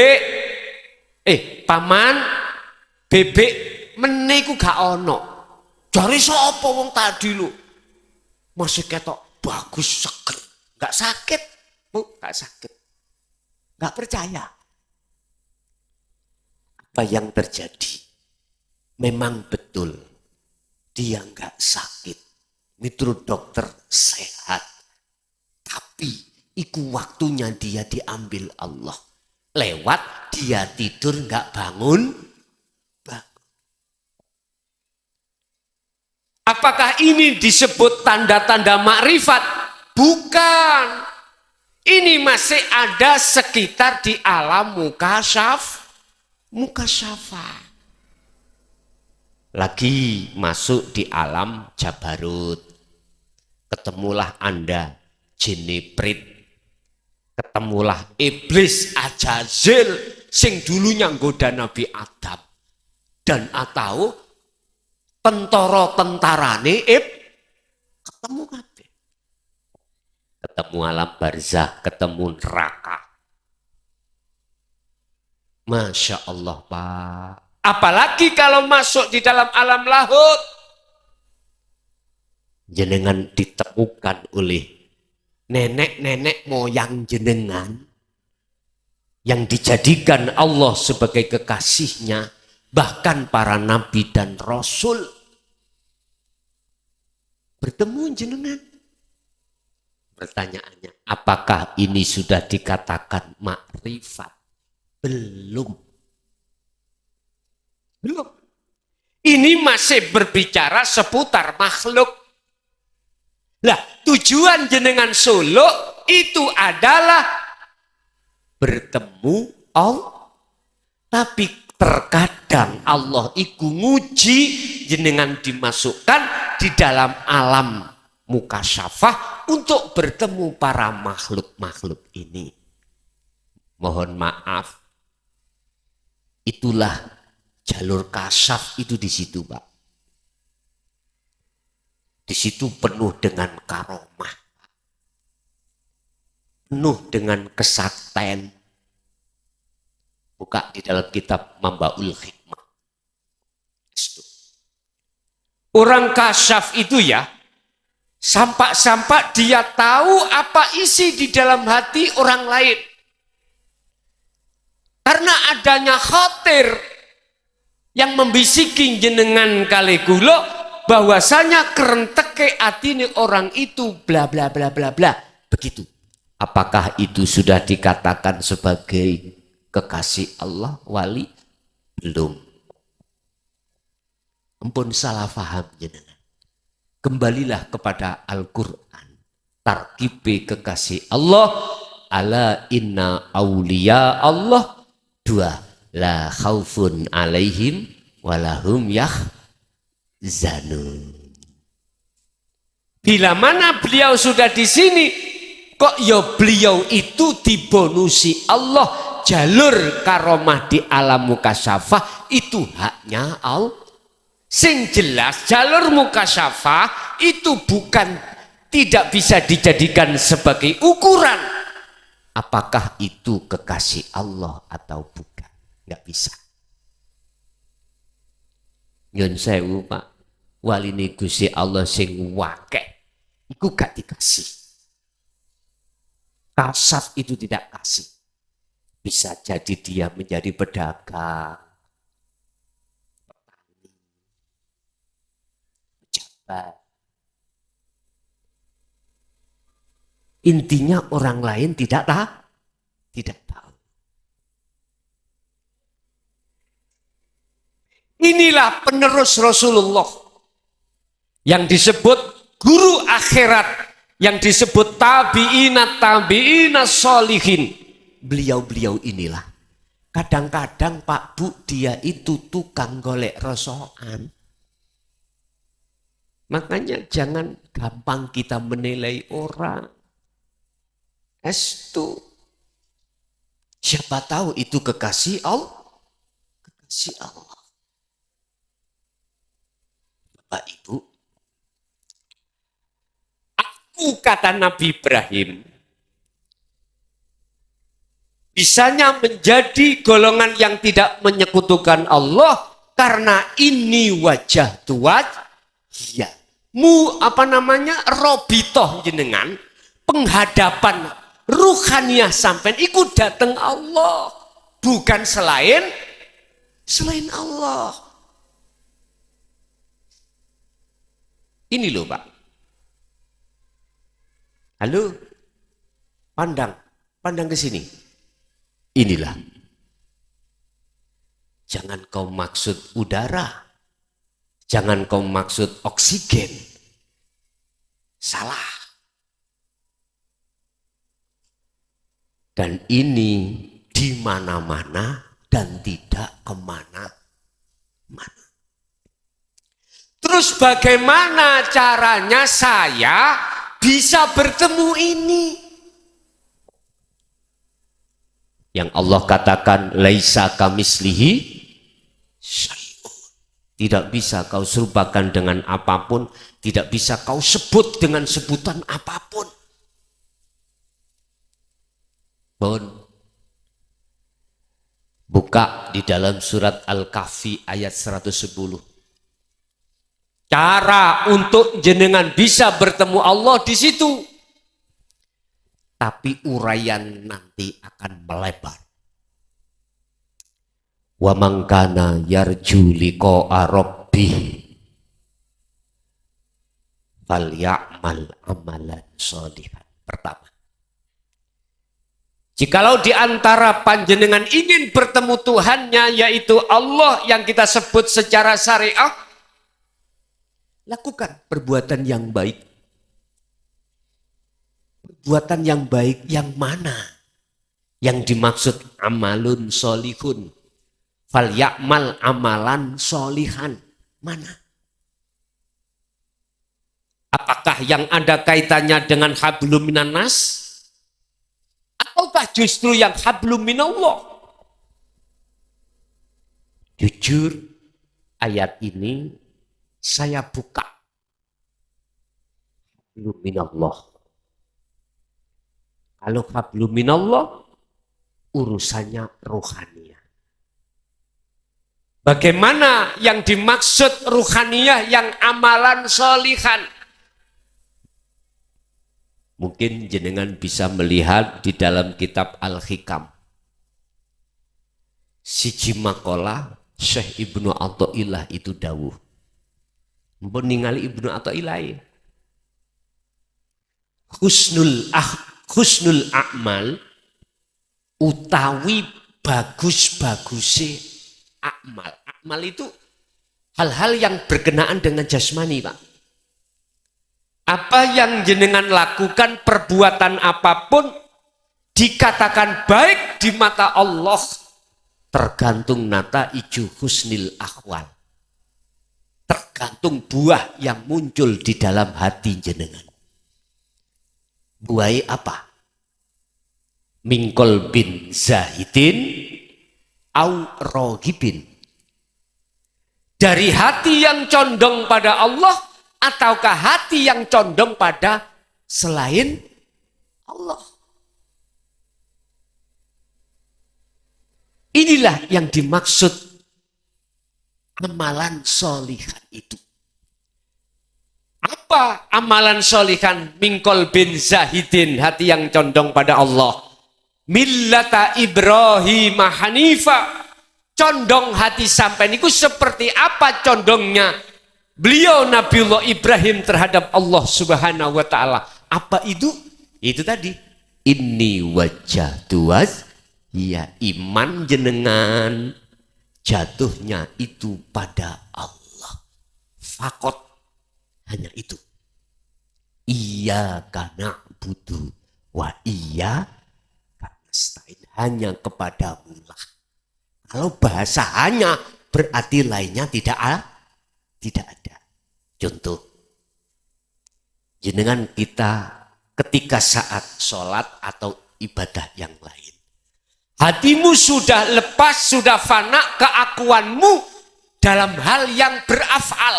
paman, bebek meniku gak ono. Jare sapa wong tadi lho? Masih ketok bagus seger. Gak sakit. Bu, gak sakit. Gak percaya. Apa yang terjadi? Memang betul dia gak sakit. Menurut dokter sehat. Tapi iku waktunya dia diambil Allah. Lewat dia tidur nggak bangun. Apakah ini disebut tanda-tanda makrifat? Bukan. Ini masih ada sekitar di alam mukasyafah. Lagi masuk di alam jabarut. Ketemulah Anda Jeneprit. Ketemulah iblis Ajazil sing dulunya nggoda Nabi Adam. Dan atau tentara-tentarane ketemu kabeh. Ketemu alam barzah, ketemu neraka. Masya Allah Pak. Apalagi kalau masuk di dalam alam lahut. Jenengan ditemukan oleh nenek-nenek moyang jenengan yang dijadikan Allah sebagai kekasihnya, bahkan para nabi dan rasul. bertemu jenengan. Pertanyaannya, apakah ini sudah dikatakan makrifat? Belum. Belum. Ini masih berbicara seputar makhluk. Lah, tujuan jenengan suluk itu adalah bertemu Allah. Tapi terkadang Allah iku nguji jenengan dimasukkan di dalam alam mukasyafah untuk bertemu para makhluk-makhluk ini. Mohon maaf, itulah jalur kasyaf itu di situ, Pak. Di situ penuh dengan karomah, penuh dengan kesaktian. Buka di dalam kitab Mambaul Hikmah. Orang kasyaf itu ya, sampak-sampak dia tahu apa isi di dalam hati orang lain. Karena adanya khatir yang membisikin jenengan kali kula bahwasanya kerenteke atine orang itu bla bla bla bla bla. Begitu. Apakah itu sudah dikatakan sebagai kekasih Allah, wali? Belum. Ampun salah faham jenengan. Kembalilah kepada Al-Quran. Tarkibe kekasih Allah. Ala inna awliya Allah. Dua. La khaufun alaihim walahum yahzanun. Bila mana beliau sudah di sini, kok ya beliau itu dibonusi Allah. Jalur karomah di alam mukasyafah itu haknya Allah. Sing jelas jalur mukasyafah itu bukan, tidak bisa dijadikan sebagai ukuran apakah itu kekasih Allah atau bukan. Nggak bisa. Nyun sewu Pak, wali ini Gusti Allah sing wakeh iku gak dikasih. Kasaf itu tidak kasih. Bisa jadi dia menjadi pedagang, petani, pejabat. Intinya orang lain tidak tahu. Inilah penerus Rasulullah yang disebut guru akhirat, yang disebut tabi'ina sholihin. Beliau-beliau inilah. Kadang-kadang Pak Bu dia itu tukang golek rosokan. Makanya jangan gampang kita menilai orang. Estu. Siapa tahu itu kekasih Allah. Kekasih Allah. Bapak Ibu. Aku kata Nabi Ibrahim. Bisanya menjadi golongan yang tidak menyekutukan Allah. Karena ini wajah tuat. Ya. Robitoh jenengan. Penghadapan ruhaniyah sampai ikut datang Allah, bukan selain Allah. Ini loh Pak. Halo, pandang ke sini. Inilah. Jangan kau maksud udara, jangan kau maksud oksigen. Salah. Dan ini di mana-mana dan tidak kemana-mana. Terus bagaimana caranya saya bisa bertemu ini? Yang Allah katakan laisa kamislihi syai'un. Tidak bisa kau serupakan dengan apapun, tidak bisa kau sebut dengan sebutan apapun. Buka di dalam surat Al-Kahfi ayat 110. Cara untuk jenengan bisa bertemu Allah di situ. Tapi uraian nanti akan melebar. Wa man kana yarju liqa'a rabbih falyamal amalan sholihan. Pertama, jikalau di antara panjenengan ingin bertemu Tuhannya, yaitu Allah yang kita sebut secara syariah, lakukan perbuatan yang baik. Perbuatan yang baik yang mana? Yang dimaksud amalun sholihun. Falyamal amalan sholihan. Mana? Apakah yang ada kaitannya dengan hablum minan nas? Ataukah justru yang hablum minallah? Jujur, ayat ini saya buka. Hablum minallah. Kalau hablum minallah, urusannya rohaniyah. Bagaimana yang dimaksud ruhaniyah yang amalan sholihan? Mungkin jenengan bisa melihat di dalam kitab Al-Hikam. Siji makalah Syekh Ibnu Athaillah itu dawuh. Mpun ningali Ibnu Athaillah. Husnul a'mal utawi bagus-baguse amal. Amal itu hal-hal yang berkenaan dengan jasmani, Pak. Apa yang jenengan lakukan, perbuatan apapun, dikatakan baik di mata Allah, tergantung nata iju husnil akhwal. Tergantung buah yang muncul di dalam hati jenengan. Buah apa? Mingkol bin zahidin au rohibin. Dari hati yang condong pada Allah, ataukah hati yang condong pada selain Allah? Inilah yang dimaksud amalan sholihan itu. Apa amalan sholihan? Mingkol bin zahidin, hati yang condong pada Allah. Millata Ibrahim Hanifa. Condong hati sampai niku seperti apa condongnya beliau Nabiullah Ibrahim terhadap Allah Subhanahu wa taala? Apa itu? Itu tadi. Inni wajjahtu ya iman jenengan jatuhnya itu pada Allah. Fakot, hanya itu. Iyyaka na'budu wa iyyaka nasta'in, hanya kepadamu lah. Kalau bahasa hanya berarti lainnya tidak ada. Contoh, jenengan kita ketika saat sholat atau ibadah yang lain, hatimu sudah lepas, sudah fana keakuanmu dalam hal yang berafal,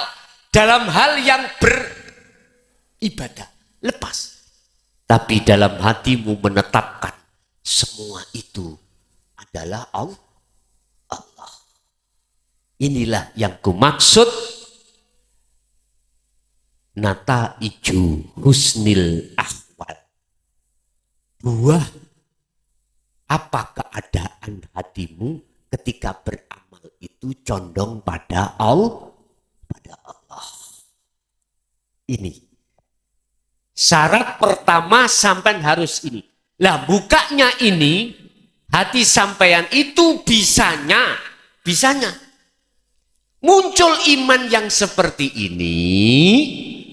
dalam hal yang beribadah, lepas. Tapi dalam hatimu menetapkan semua itu adalah Allah. Inilah yang kumaksud nata iju husnil ahwal. Buah apa keadaan hatimu ketika beramal itu condong pada Allah. Ini syarat pertama, sampean harus ini. Lah bukanya ini, hati sampean itu bisanya muncul iman yang seperti ini.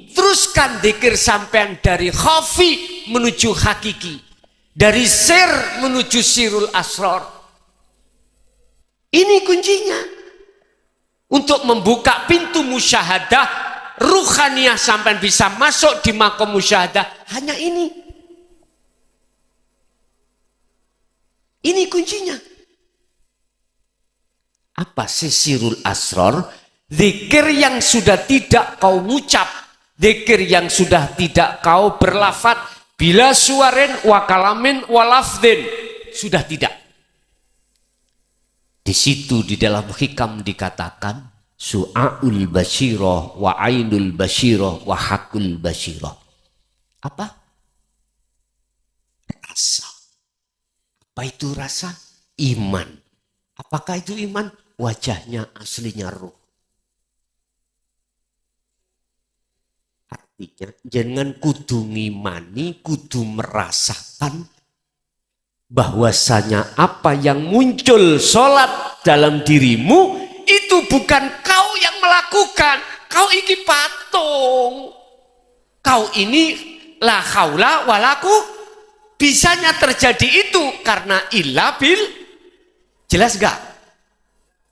Teruskan dzikir sampean dari khafi menuju hakiki, dari sir menuju sirul asrar. Ini kuncinya untuk membuka pintu musyahadah ruhaniyah, sampean bisa masuk di makom musyahadah. Hanya ini kuncinya. Apa sih sirul asrar? Zikir yang sudah tidak kau ngucap, zikir yang sudah tidak kau berlafat, bila suarin wa kalamin wa lafdin, sudah tidak. Di situ di dalam hikam dikatakan su'aul basyirah wa ainul basyirah wa hakul basyirah. Apa? Rasa. Apa itu rasa? Iman. Apakah itu iman? Wajahnya aslinya ruh. Artinya jangan kudu ngimani, kudu merasakan bahwasanya apa yang muncul sholat dalam dirimu itu bukan kau yang melakukan. Kau ini patung. Kau ini la haula walaku. Bisanya terjadi itu karena illa bil. Jelas gak?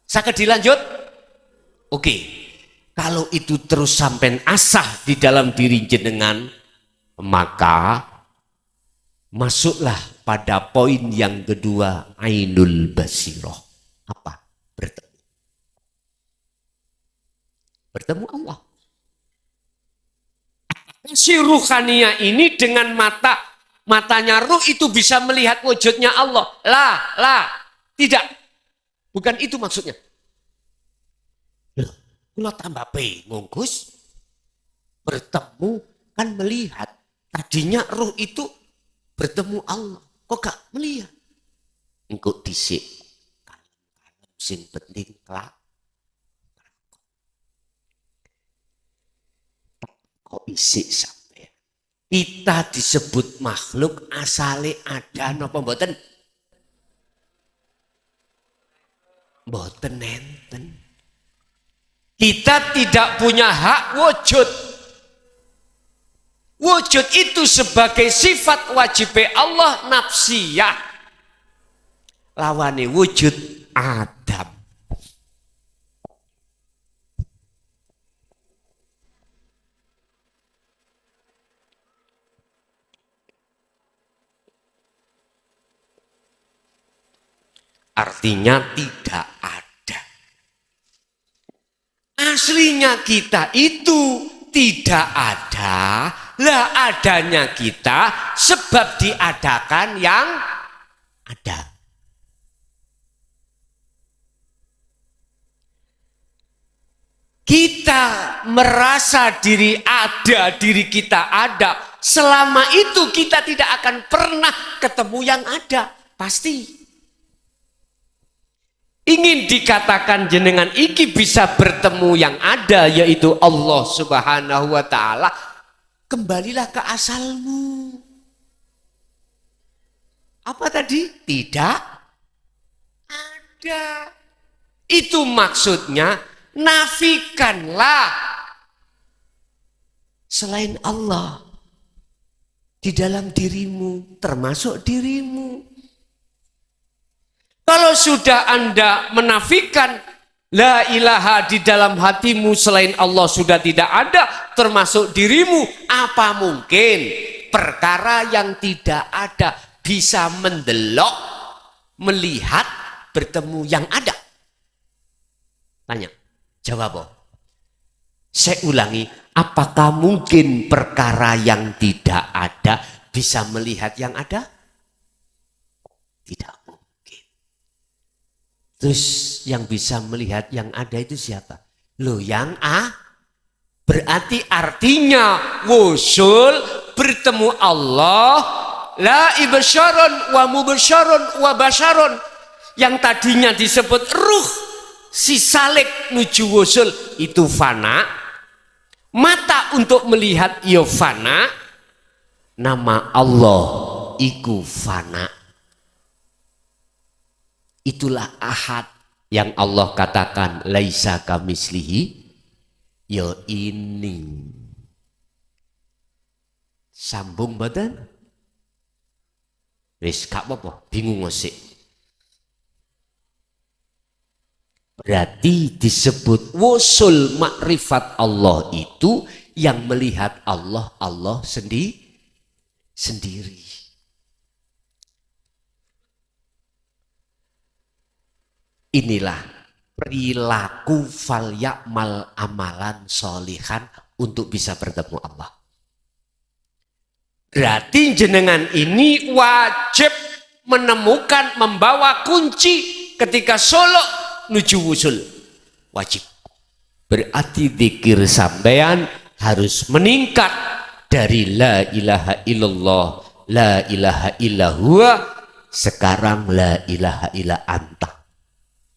Sakit dilanjut? Oke. Kalau itu terus sampai asah di dalam diri jenengan, maka masuklah pada poin yang kedua, ainul basiroh. Apa? Bertemu Allah. Si ruhaniyah ini dengan matanya ruh itu bisa melihat wujudnya Allah. Tidak. Bukan itu maksudnya. Kalau tambah bingung, Gus. Bertemu kan melihat. Tadinya ruh itu bertemu Allah. Kok gak melihat? Engkau disik. Kalem-kalem sing penting kelak. Kok isik sampai? Kita disebut makhluk asale ada napa mboten? Mboten enten. Kita tidak punya hak wujud. Wujud itu sebagai sifat wajib Allah nafsiyah. Lawane wujud Adam. Artinya tidak ada. Aslinya kita itu tidak ada. Lah adanya kita sebab diadakan yang ada. Kita merasa diri ada, diri kita ada. Selama itu kita tidak akan pernah ketemu yang ada. Pasti. Ingin dikatakan jenengan iki bisa bertemu yang ada, yaitu Allah Subhanahu wa ta'ala. Kembalilah ke asalmu. Apa tadi? Tidak ada. Itu maksudnya nafikanlah selain Allah di dalam dirimu, termasuk dirimu. Kalau sudah Anda menafikan la ilaha di dalam hatimu selain Allah sudah tidak ada, termasuk dirimu, apa mungkin perkara yang tidak ada bisa mendelok, melihat, bertemu yang ada? Tanya, jawab. Saya ulangi, apakah mungkin perkara yang tidak ada bisa melihat yang ada? Tidak. Terus yang bisa melihat yang ada itu siapa? Loh yang berarti artinya wusul bertemu Allah la ibsyaron wa mubsyaron wa basyaron. Yang tadinya disebut ruh si salik nuju wusul itu fana. Mata untuk melihat ya fana. Nama Allah iku fana. Itulah ahad yang Allah katakan laisa kamislihi ya ini. Sambung badan. Wis gak apa-apa, bingung ngosik. Berarti disebut wusul makrifat Allah itu yang melihat Allah sendiri. Inilah perilaku fal ya'mal amalan solihan untuk bisa bertemu Allah. Berarti jenengan ini wajib menemukan, membawa kunci ketika solok nuju wusul. Wajib. Berarti dzikir sampean harus meningkat dari la ilaha illallah, la ilaha illallah, sekarang la ilaha illa anta.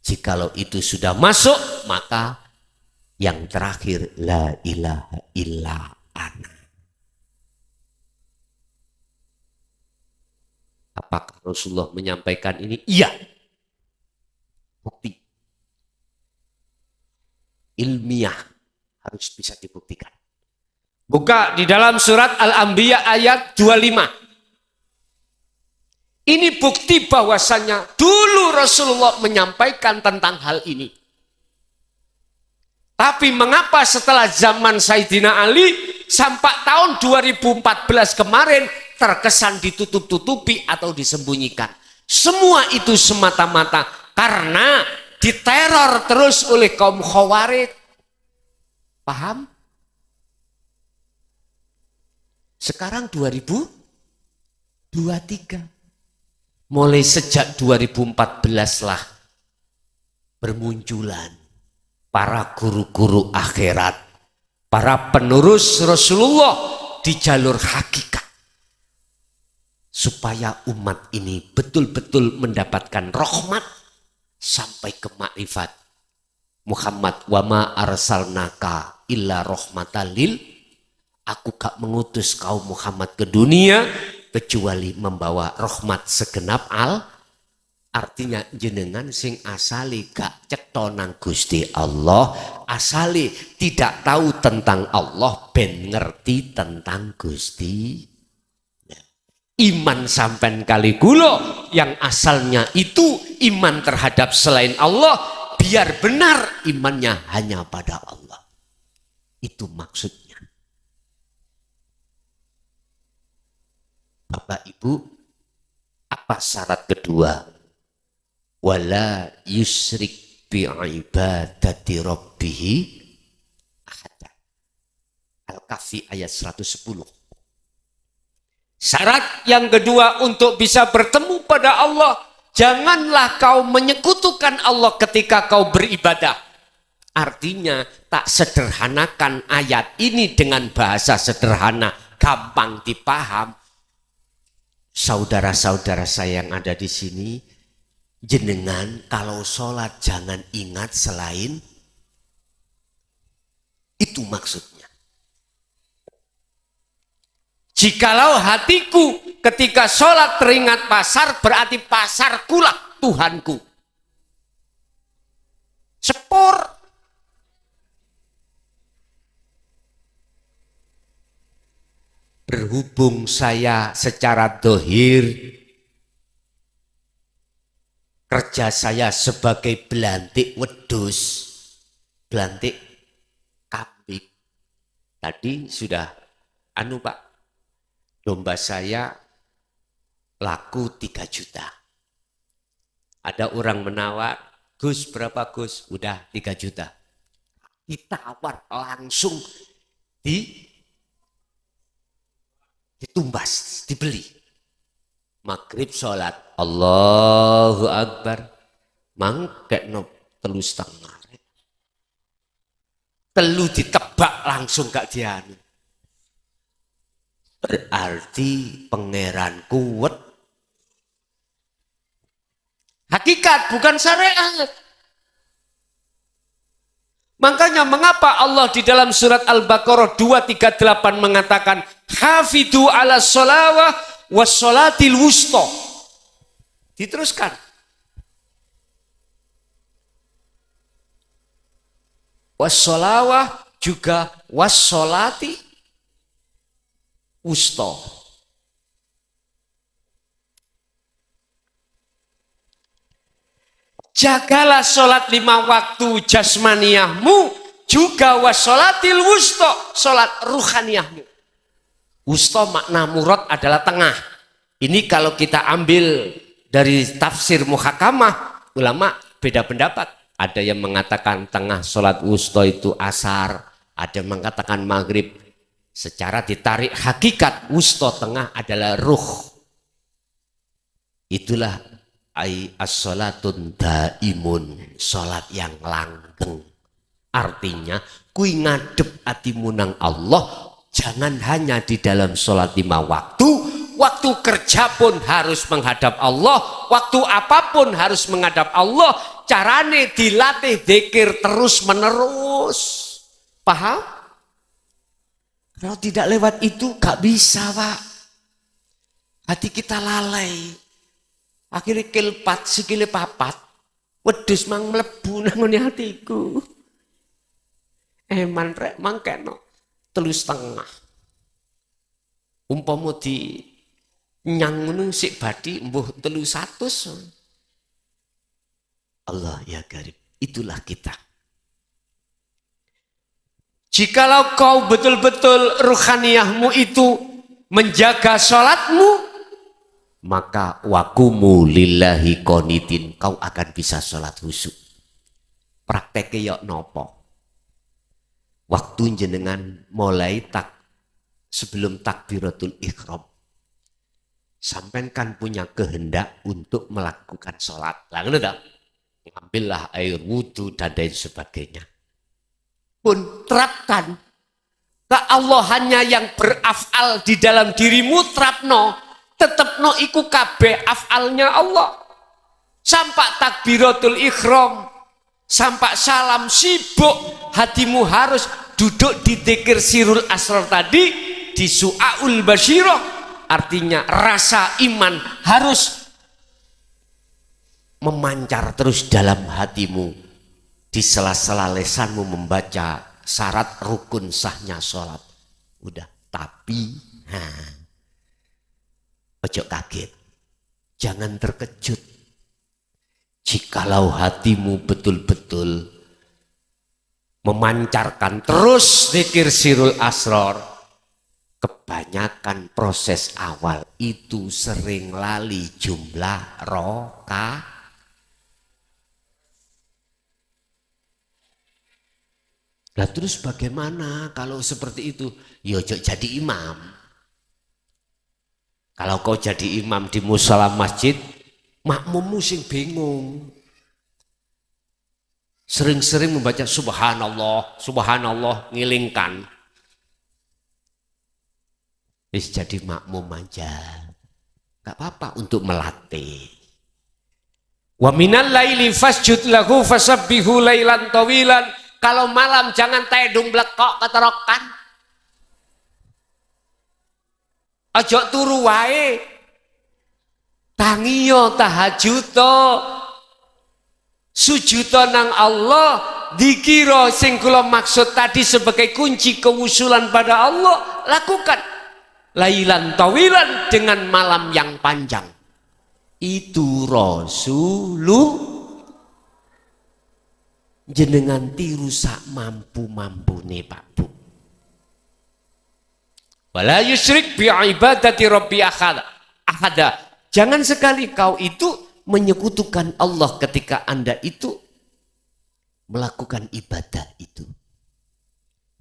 Jikalau itu sudah masuk, maka yang terakhir la ilaha illa ana. Rasulullah menyampaikan ini? Iya. Bukti. Ilmiah harus bisa dibuktikan. Buka di dalam surat Al-Anbiya ayat 25. Ini bukti bahwasannya dulu Rasulullah menyampaikan tentang hal ini. Tapi mengapa setelah zaman Sayyidina Ali sampai tahun 2014 kemarin terkesan ditutup-tutupi atau disembunyikan? Semua itu semata-mata karena diteror terus oleh kaum Khawarij. Paham? Sekarang 2023. Mulai sejak 2014 lah bermunculan para guru-guru akhirat, para penerus Rasulullah di jalur hakikat. Supaya umat ini betul-betul mendapatkan rahmat sampai ke makrifat. Muhammad wa ma arsalnaka illa rahmatan lil. Aku gak mengutus kaum Muhammad ke dunia kecuali membawa rahmat segenap artinya jenengan sing asali gak cetha nang Gusti Allah, asali tidak tahu tentang Allah ben ngerti tentang Gusti. Iman sampean kali kula yang asalnya itu iman terhadap selain Allah, biar benar imannya hanya pada Allah. Itu maksudnya. Bapak Ibu, apa syarat kedua? Wala yusrik bi'ibadati rabbihi ahada. Al-Kahfi ayat 110. Syarat yang kedua untuk bisa bertemu pada Allah, janganlah kau menyekutukan Allah ketika kau beribadah. Artinya tak sederhanakan ayat ini dengan bahasa sederhana, gampang dipaham. Saudara-saudara saya yang ada di sini, jenengan kalau sholat jangan ingat selain itu maksudnya. Jikalau hatiku ketika sholat teringat pasar, berarti pasarkulah Tuhanku. Sepur. Berhubung saya secara dohir, kerja saya sebagai belantik wedus, belantik kambing. Tadi sudah, Pak, domba saya laku 3 juta. Ada orang menawar, Gus berapa Gus? Udah 3 juta. Ditawar langsung ditumbas, dibeli. Maghrib sholat, Allahu Akbar, mangkekno 3,5. Telu ditebak langsung gak dianu. Berarti pangeran kuat. Hakikat bukan syariat. Makanya mengapa Allah di dalam surat Al-Baqarah 238 mengatakan hafidhu ala sholawah wassolatil wusta. Diteruskan. Wassolawah juga wassolati wusta. Jagalah sholat 5 waktu jasmaniyahmu, juga wassolatil wusta, sholat ruhaniyahmu. Wusta makna murad adalah tengah. Ini kalau kita ambil dari tafsir muhakamah, ulama beda pendapat. Ada yang mengatakan tengah sholat wusta itu asar, ada yang mengatakan maghrib. Secara ditarik hakikat wusta tengah adalah ruh. Itulah as-sholatun daimun, sholat yang langgeng. Artinya kui ngadep hatimu nang Allah, jangan hanya di dalam sholat 5 waktu. Waktu kerja pun harus menghadap Allah, waktu apapun harus menghadap Allah. Carane dilatih dzikir terus menerus. Paham? Kalau tidak lewat itu gak bisa, Pak. Hati kita lalai. Akhirnya kilpat sikile papat. Wedhus mang mlebu nang ngene atiku. Eman rek mangkeno 3,5. Umpama di nyang ngono sik bathi mbuh 300. Allah ya Garib, itulah kita. Jikalau kau betul-betul ruhaniyahmu itu menjaga sholatmu, maka wakumu lillahi qonitin, kau akan bisa sholat khusyuk. Prakteknya yok nopo. Waktu jenengan mulai sebelum takbiratul ihram, sampean kan punya kehendak untuk melakukan sholat. Lalu ambillah air wudhu dan lain sebagainya. Pun terapkan. Kak Allah hanya yang berafal di dalam dirimu, terapno. Tetepno iku kabeh afalnya Allah. Sampai takbiratul ihram, sampai salam sibuk, hatimu harus duduk di dzikir sirul asrar tadi, di su'aul basyirah. Artinya rasa iman harus memancar terus dalam hatimu. Di sela-sela lesanmu membaca syarat rukun sahnya sholat. Udah, tapi ojo kaget, jangan terkejut. Jikalau hatimu betul-betul memancarkan terus zikir sirul asrar, kebanyakan proses awal itu sering lali jumlah rokaat. Lah terus bagaimana kalau seperti itu? Ya jadi imam. Kalau kau jadi imam di musala masjid, makmummu sing bingung. Sering-sering membaca subhanallah, subhanallah, ngilingkan. Wis jadi makmum aja. Gak apa-apa untuk melatih. Wa minal laili fasjud lahu fasabbihu lailan tawilan. Kalau malam jangan tedung blekok keterokan. Ojo turu wae. Tangiyo tahajuto. Sujuto nang Allah. Dikira sing kula maksud tadi sebagai kunci kewusulan pada Allah. Lakukan. Lailan tawilan dengan malam yang panjang. Itu Rasulullah. Jenengan tiru sak mampu-mampune Pak Bu. Wala yusyrik bi ibadati rabbi ahada. Jangan sekali kau itu menyekutukan Allah ketika Anda itu melakukan ibadah itu.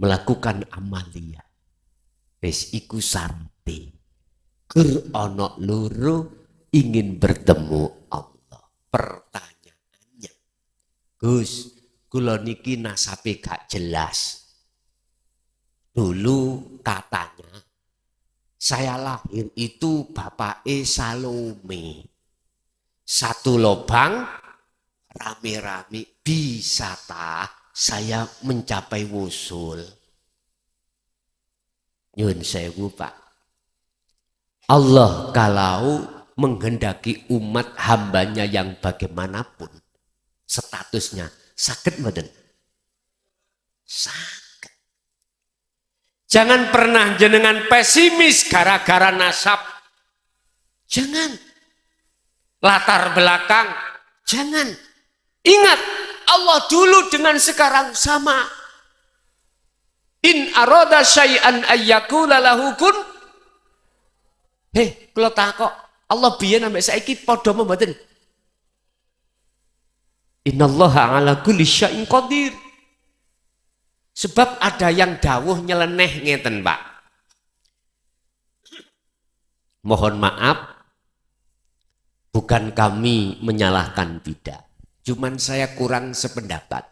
Melakukan amalia. Wis iku sarate. Ker ana loro ingin bertemu Allah. Pertanyaannya, Gus, kula niki nasabe gak jelas. Dulu katanya saya lahir itu bapake Salome. Satu lubang rame-rame bisa saya mencapai wusul. Nyun sewu Pak. Allah kalau menghendaki umat hambanya yang bagaimanapun statusnya, sakit mboten? Sakit. Jangan pernah jenengan pesimis gara-gara nasab. Jangan. Latar belakang. Jangan. Ingat, Allah dulu dengan sekarang sama. In arada syai'an ayyakula lahu kun. Kula takok, Allah biyen sampai saiki padha mboten? Innallaha ala kulli syai'in qadir. Sebab ada yang dawuh nyeleneh ngeten, Pak. Mohon maaf, bukan kami menyalahkan tidak. Cuman saya kurang sependapat.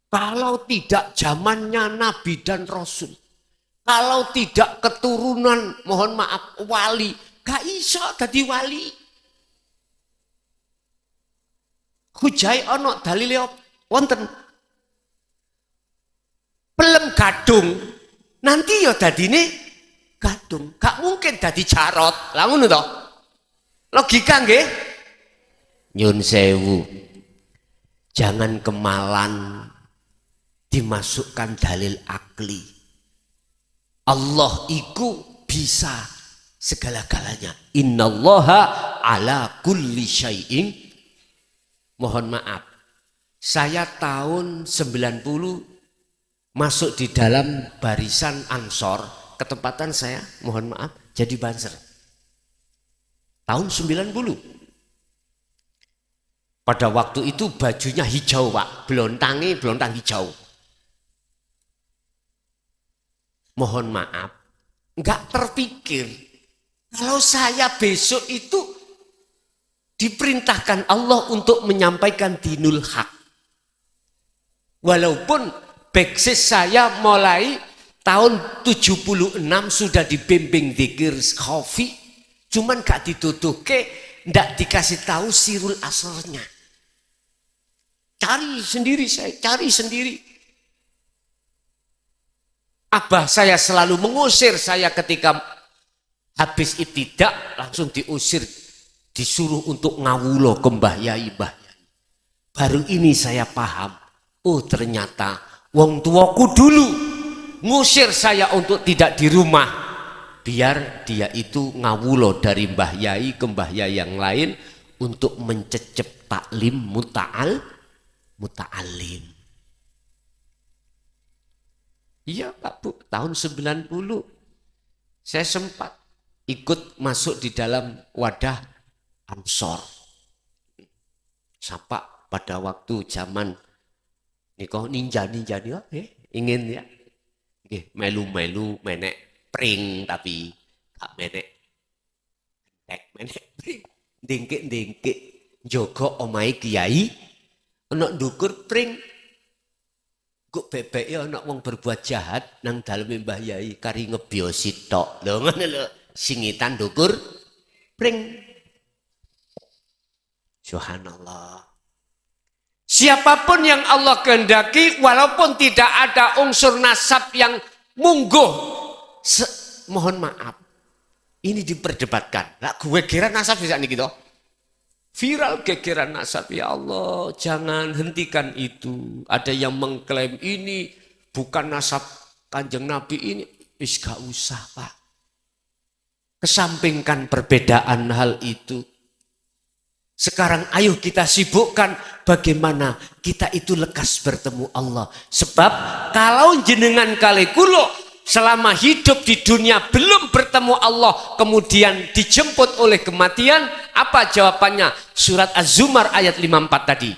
Kalau tidak zamannya Nabi dan Rasul, kalau tidak keturunan, mohon maaf, wali, gak iso dadi wali. Hujai ono dalile wonten. Pelem gadung, nanti ya dadine gadung. Gak mungkin dadi jarot. Lah ngono to. Logika nggih? Nyun sewu. Jangan kemalan dimasukkan dalil akli. Allah iku bisa segala-galanya. Innallaha ala kulli syai'in. Mohon maaf. Saya tahun 90 masuk di dalam barisan Ansor. Ketempatan saya, mohon maaf, jadi banser. Tahun 90. Pada waktu itu bajunya hijau, Pak. Belontang hijau. Mohon maaf, enggak terpikir kalau saya besok itu diperintahkan Allah untuk menyampaikan dinul haq. Walaupun backsis saya mulai tahun 76 sudah dibimbing dzikir khafi, cuman gak ditutuke, ndak dikasih tahu sirul asrarnya. Cari sendiri. Abah saya selalu mengusir saya ketika habis ibtidak langsung diusir, disuruh untuk ngawulo ke Mbah Yai. Baru ini saya paham, oh ternyata wong tuaku dulu ngusir saya untuk tidak di rumah, biar dia itu ngawulo dari Mbah Yai ke Mbah Yai yang lain untuk mencecep taklim muta'alim. Iya Pak Bu, tahun 90 saya sempat ikut masuk di dalam wadah Ansor. Sampai pada waktu zaman niko ninja ingin ya. Melu menek pring tapi gak menek pring. Dengkek jogo omai kiai ana ndukur pring. Kok bebek ya ana wong berbuat jahat nang daleme Mbah Yai kari ngebiosi tok. Lho ngono lho, singitan ndukur pring. Subhanallah. Siapapun yang Allah kehendaki, walaupun tidak ada unsur nasab yang mungguh, mohon maaf, ini diperdebatkan. Lah gue kira nasab bisa nih gitu. Viral gegeran nasab, ya Allah, jangan hentikan itu. Ada yang mengklaim ini bukan nasab Kanjeng Nabi ini, wis gak usah Pak. Kesampingkan perbedaan hal itu. Sekarang ayo kita sibukkan bagaimana kita itu lekas bertemu Allah. Sebab kalau jenengan kali kulo selama hidup di dunia belum bertemu Allah, kemudian dijemput oleh kematian, apa jawabannya? Surat Az-Zumar ayat 54 tadi.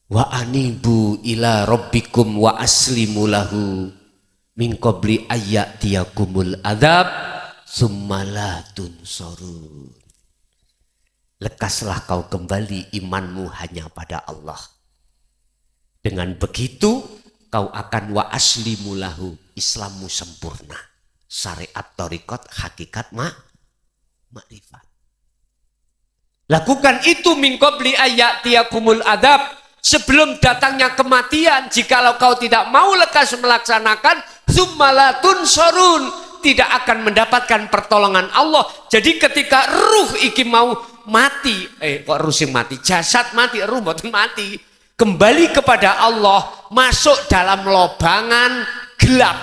Wa anibu ila rabbikum wa aslimu lahu min qabli ayyatiyakumul adzab tsumma la tunsurun. Lekaslah kau kembali imanmu hanya pada Allah. Dengan begitu kau akan wa aslimu lahu, Islammu sempurna. Syariat thariqat hakikat makrifat. Lakukan itu min qabli ayyatiyakumul adzab, sebelum datangnya kematian. Jikalau kau tidak mau lekas melaksanakan, tsumma la tunsurun, tidak akan mendapatkan pertolongan Allah. Jadi ketika ruh iki mau mati, kok ruh sing mati, jasad mati, ruh mboten mati, kembali kepada Allah, masuk dalam lobangan gelap.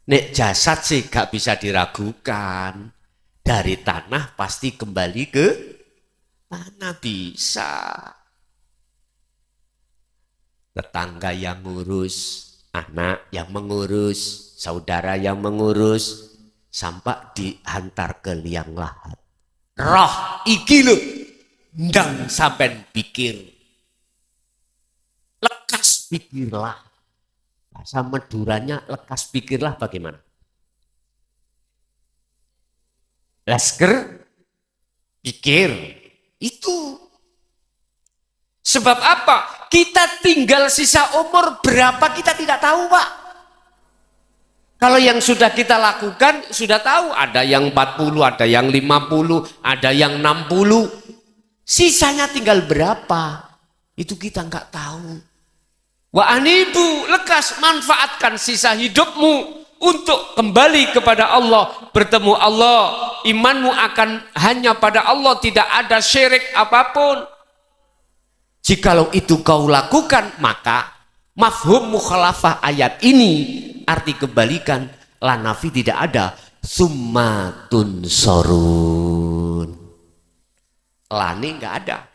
Nek jasad sih gak bisa diragukan, dari tanah pasti kembali ke tanah bisa. Tetangga yang ngurus, anak yang mengurus, saudara yang mengurus, sampai dihantar ke liang lahat. Roh iki lho ndang sampean pikir. Lekas pikirlah. Bahasa Maduranya lekas pikirlah bagaimana? Lasker pikir. Itu. Sebab apa? Kita tinggal sisa umur berapa kita tidak tahu, Pak. Kalau yang sudah kita lakukan, sudah tahu. Ada yang 40, ada yang 50, ada yang 60. Sisanya tinggal berapa? Itu kita nggak tahu. Wa anibu, lekas manfaatkan sisa hidupmu untuk kembali kepada Allah, bertemu Allah, imanmu akan hanya pada Allah, tidak ada syirik apapun. Jikalau itu kau lakukan, maka mafhum mukhalafah ayat ini, arti kebalikan, la nafi tidak ada, summatun sorun. Lani nggak ada.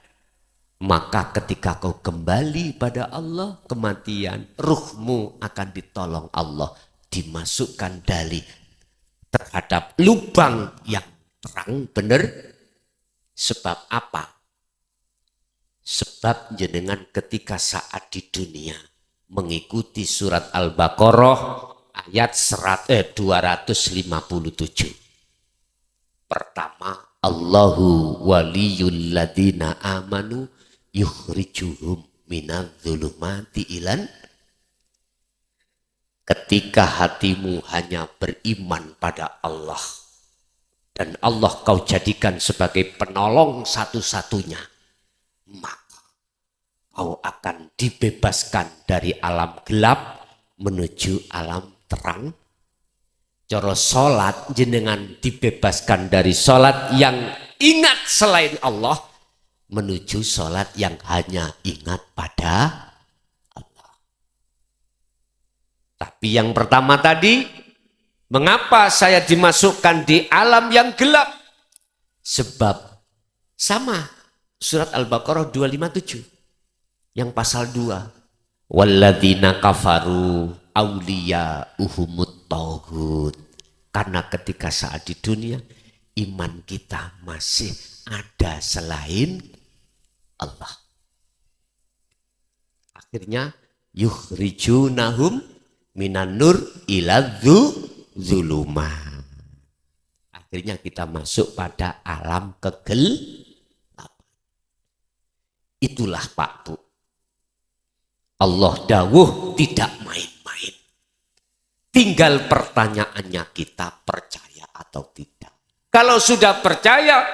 Maka ketika kau kembali pada Allah, kematian, ruhmu akan ditolong Allah, dimasukkan dari terhadap lubang yang terang benar. Sebab apa? Sebab jenengan ketika saat di dunia mengikuti surat Al-Baqarah ayat 257. Pertama, Allahu waliyul ladina amanu yukhrijuhum minadh-dhulumati ilan. Ketika hatimu hanya beriman pada Allah dan Allah kau jadikan sebagai penolong satu-satunya, maka kau akan dibebaskan dari alam gelap menuju alam terang. Coro sholat jenengan dibebaskan dari sholat yang ingat selain Allah menuju sholat yang hanya ingat pada Allah. Tapi yang pertama tadi, mengapa saya dimasukkan di alam yang gelap? Sebab sama surat Al-Baqarah 257 yang pasal 2. Walladzina kafaru awliya'uhumut tauhud. Karena ketika saat di dunia iman kita masih ada selain Allah. Akhirnya yukhrijunahum minan nur ila zulumah. Akhirnya kita masuk pada alam kegelapan. Itulah Pak Bu. Allah dawuh tidak main-main. Tinggal pertanyaannya kita percaya atau tidak. Kalau sudah percaya,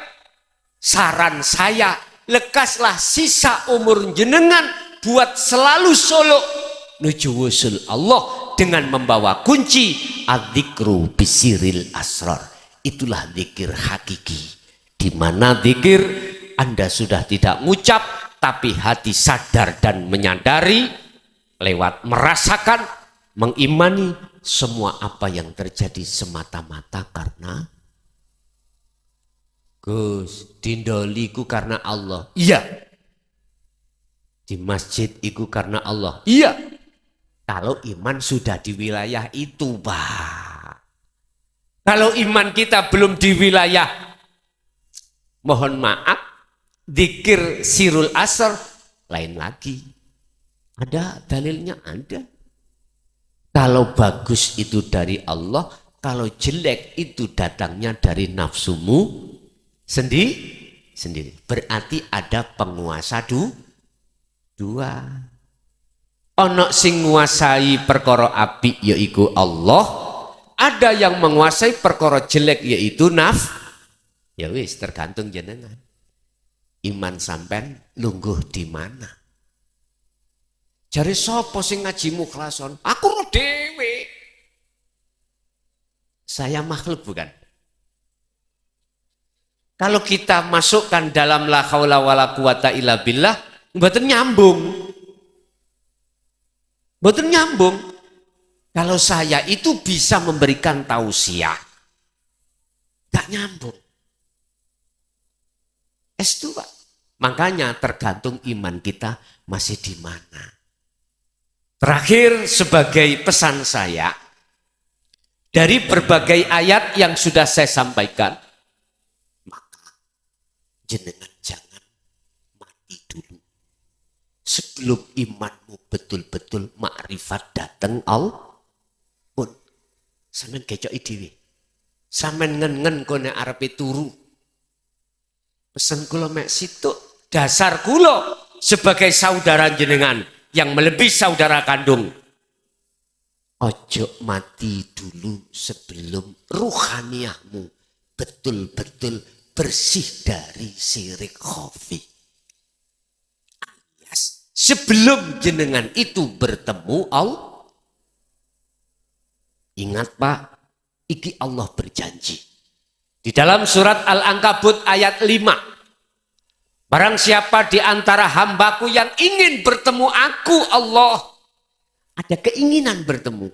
saran saya, lekaslah sisa umur jenengan buat selalu suluk nuju wusul Allah dengan membawa kunci adzikru bisiril asrar. Itulah zikir hakiki. Di mana zikir Anda sudah tidak ngucap, tapi hati sadar dan menyadari lewat merasakan, mengimani semua apa yang terjadi semata-mata karena Gus, dindoliku karena Allah. Iya. Di masjid iku karena Allah. Iya. Kalau iman sudah di wilayah itu, Pak. Kalau iman kita belum di wilayah, mohon maaf, zikir sirul asr lain lagi. Ada dalilnya, ada. Kalau bagus itu dari Allah, kalau jelek itu datangnya dari nafsumu sendiri. Berarti ada penguasa dua. Ono sing nguasai perkara apik yaiku Allah, ada yang menguasai perkara jelek yaitu ya wis tergantung jenengan. Iman sampean lungguh di mana? Jare sapa sing ngaji mukhlason? Aku roh dhewe. Saya makhluk bukan? Kalau kita masukkan dalam la haula wala quwata illa billah, mboten nyambung. Mboten nyambung. Kalau saya itu bisa memberikan tausiah, gak nyambung. S2. Makanya tergantung iman kita masih di mana. Terakhir sebagai pesan saya, dari berbagai ayat yang sudah saya sampaikan, maka jenengan jangan mati dulu. Sebelum imanmu betul-betul makrifat datang Allah pun. Sampeyan kecoki dhewe. Sampeyan ngen-ngen kone arepe turu. Pesen kula mek situk, dasar kula sebagai saudara jenengan yang melebihi saudara kandung. Ojo mati dulu sebelum ruhaniyahmu betul-betul bersih dari syirik khafi. Alias sebelum jenengan itu bertemu Allah. Ingat Pak, iki Allah berjanji. Di dalam surat Al-Ankabut ayat 5. Barang siapa di antara hambaku yang ingin bertemu aku Allah, ada keinginan bertemu,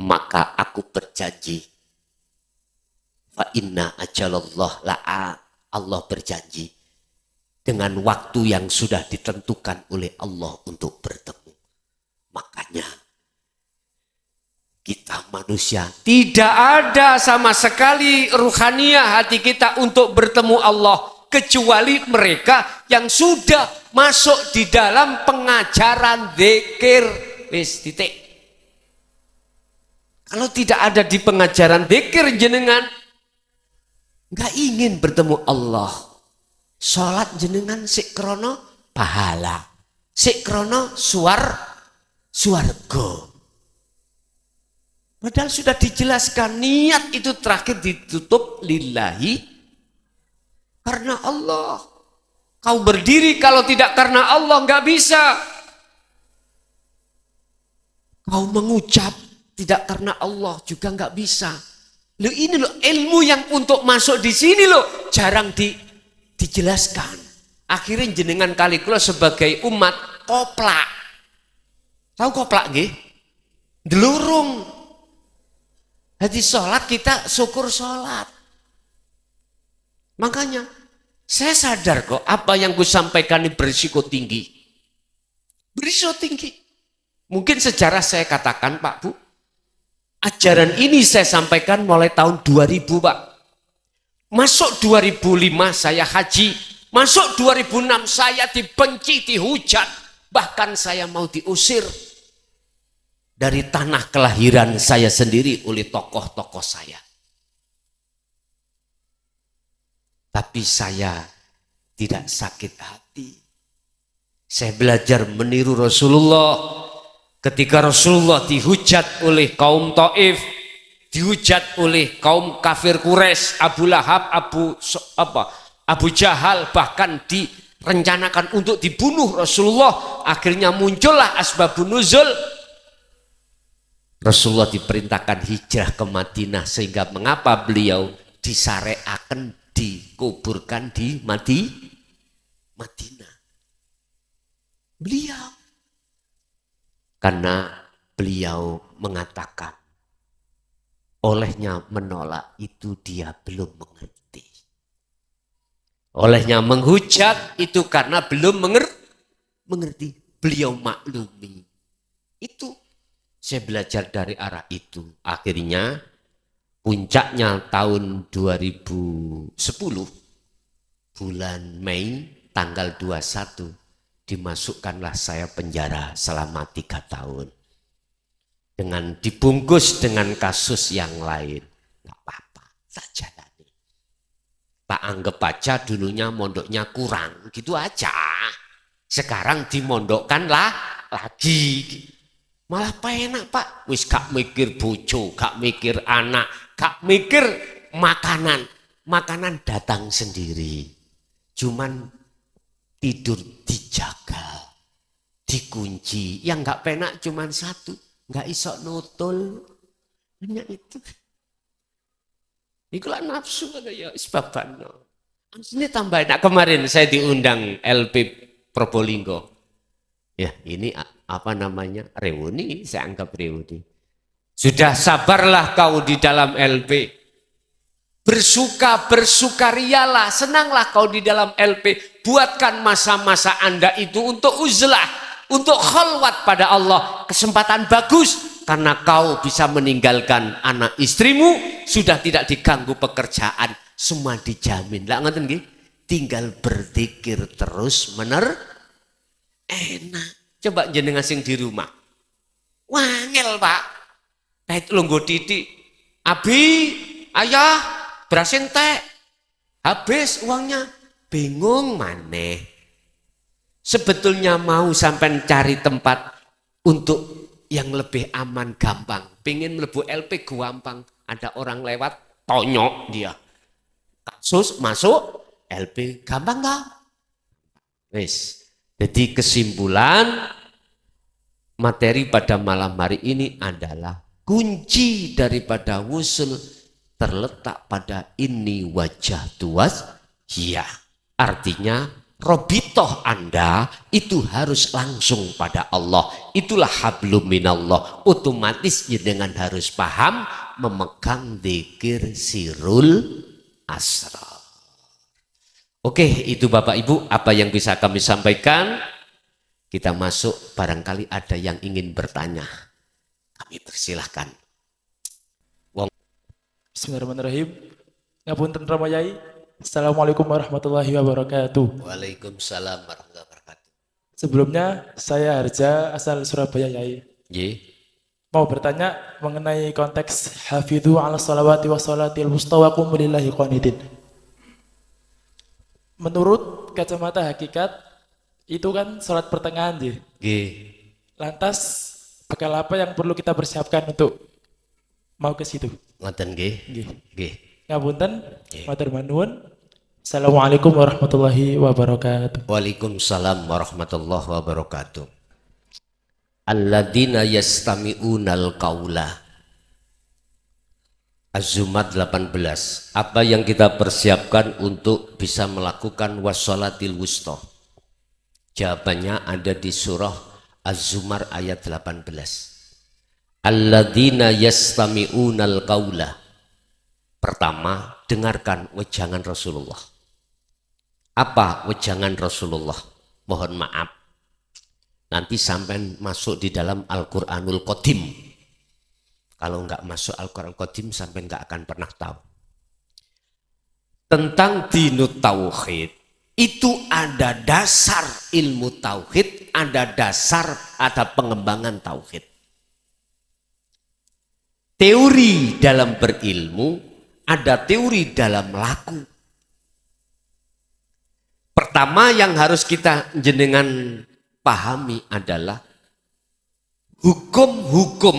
maka aku berjanji. Fa inna ajalallah la'a. Allah berjanji dengan waktu yang sudah ditentukan oleh Allah untuk bertemu. Makanya kita manusia tidak ada sama sekali ruhaniyah hati kita untuk bertemu Allah. Kecuali mereka yang sudah masuk di dalam pengajaran zikir. Wis titik. Kalau tidak ada di pengajaran zikir jenengan nggak ingin bertemu Allah. Sholat jenengan sik krono pahala, sik krono suarga. Padahal sudah dijelaskan niat itu terakhir ditutup lillahi, karena Allah. Kau berdiri kalau tidak karena Allah nggak bisa. Kau mengucap tidak karena Allah juga nggak bisa. Loh ini loh ilmu yang untuk masuk di sini loh jarang dijelaskan. Akhirnya jenengan kali kula sebagai umat koplak. Tahu koplak nggih? Delurung. Hadi sholat kita syukur sholat. Makanya saya sadar kok apa yang ku sampaikan ini berisiko tinggi. Berisiko tinggi. Mungkin sejarah saya katakan Pak Bu. Ajaran ini saya sampaikan mulai tahun 2000 Pak. Masuk 2005 saya haji. Masuk 2006 saya dibenci, dihujat. Bahkan saya mau diusir dari tanah kelahiran saya sendiri oleh tokoh-tokoh saya. Tapi saya tidak sakit hati. Saya belajar meniru Rasulullah. Ketika Rasulullah dihujat oleh kaum Taif, dihujat oleh kaum kafir Quraisy, Abu Lahab, Abu Jahal, bahkan direncanakan untuk dibunuh Rasulullah. Akhirnya muncullah asbabun nuzul. Rasulullah diperintahkan hijrah ke Madinah, sehingga mengapa beliau disyariatkan dikuburkan di Madinah. Beliau karena beliau mengatakan olehnya menolak itu dia belum mengerti. Olehnya menghujat itu karena belum mengerti. Beliau maklumi. Itu saya belajar dari arah itu. Akhirnya puncaknya tahun 2010 bulan Mei tanggal 21 dimasukkanlah saya penjara selama 3 tahun. Dengan dibungkus dengan kasus yang lain. Nggak apa-apa, tak jalani. Tak anggap aja dulunya mondoknya kurang, gitu aja. Sekarang dimondokkan lagi. Malah penak Pak. Wis gak mikir bojo, gak mikir anak, gak mikir makanan. Makanan datang sendiri. Cuman tidur dijaga, dikunci. Yang nggak penak cuma satu, nggak iso nutul. Hanya itu. Ikulah nafsu ya sebabnya. Ini tambah enak. Kemarin saya diundang LP Probolinggo. Ya ini apa namanya reuni, saya anggap reuni. Sudah sabarlah kau di dalam LP. Bersukarialah, senanglah kau di dalam LP. Buatkan masa-masa Anda itu untuk uzlah, untuk khalwat pada Allah. Kesempatan bagus, karena kau bisa meninggalkan anak istrimu, sudah tidak diganggu pekerjaan, semua dijamin. Lah ngoten nggih, tinggal berzikir terus enak. Coba jenengan sing di rumah. Wangel Pak. Pait lungguh titik. Abi, ayah, beras entek, habis uangnya, bingung maneh. Sebetulnya mau sampai cari tempat untuk yang lebih aman gampang. Pengen mlebu LP gampang, ada orang lewat tonyok dia. Kasus masuk LP gampang enggak? Wis. Jadi kesimpulan materi pada malam hari ini adalah kunci daripada wusul terletak pada ini wajah tuas. Ya, artinya robitoh Anda itu harus langsung pada Allah. Itulah hablum minallah. Otomatis dengan harus paham memegang dzikir sirul asrar. Oke, itu Bapak Ibu apa yang bisa kami sampaikan. Kita masuk, barangkali ada yang ingin bertanya. Kami persilahkan. Bismillahirrahmanirrahim. Ngapunten Ramayai. Assalamualaikum warahmatullahi wabarakatuh. Waalaikumsalam warahmatullahi wabarakatuh. Sebelumnya saya Harja asal Surabaya Yai. Ye. Mau bertanya mengenai konteks hafidhu ala salawati wa salatil wusta wa qumu lillahi qanitin. Menurut kacamata hakikat itu kan salat pertengahan je. Nggih. Lantas bekal apa yang perlu kita persiapkan untuk mau ke situ? Ngoten nggih. Nggih. Nggih. Ngapunten, Nggih. matur nuwun. Assalamualaikum warahmatullahi wabarakatuh. Waalaikumsalam warahmatullahi wabarakatuh. Alladzina yastami'unal qaula. Az-Zumar 18. Apa yang kita persiapkan untuk bisa melakukan wassalatil wusta? Jawabannya ada di surah Az-Zumar ayat 18. Alladzina yastami'unal qaula. Pertama, dengarkan wejangan Rasulullah. Apa wejangan Rasulullah? Mohon maaf, nanti sampai masuk di dalam Al-Quranul Qadim. Kalau nggak masuk Al-Quran Qadim sampai nggak akan pernah tahu. Tentang dinut tauhid, itu ada dasar ilmu tauhid, ada dasar, ada pengembangan tauhid. Teori dalam berilmu, ada teori dalam laku. Pertama yang harus kita jenengan pahami adalah hukum-hukum,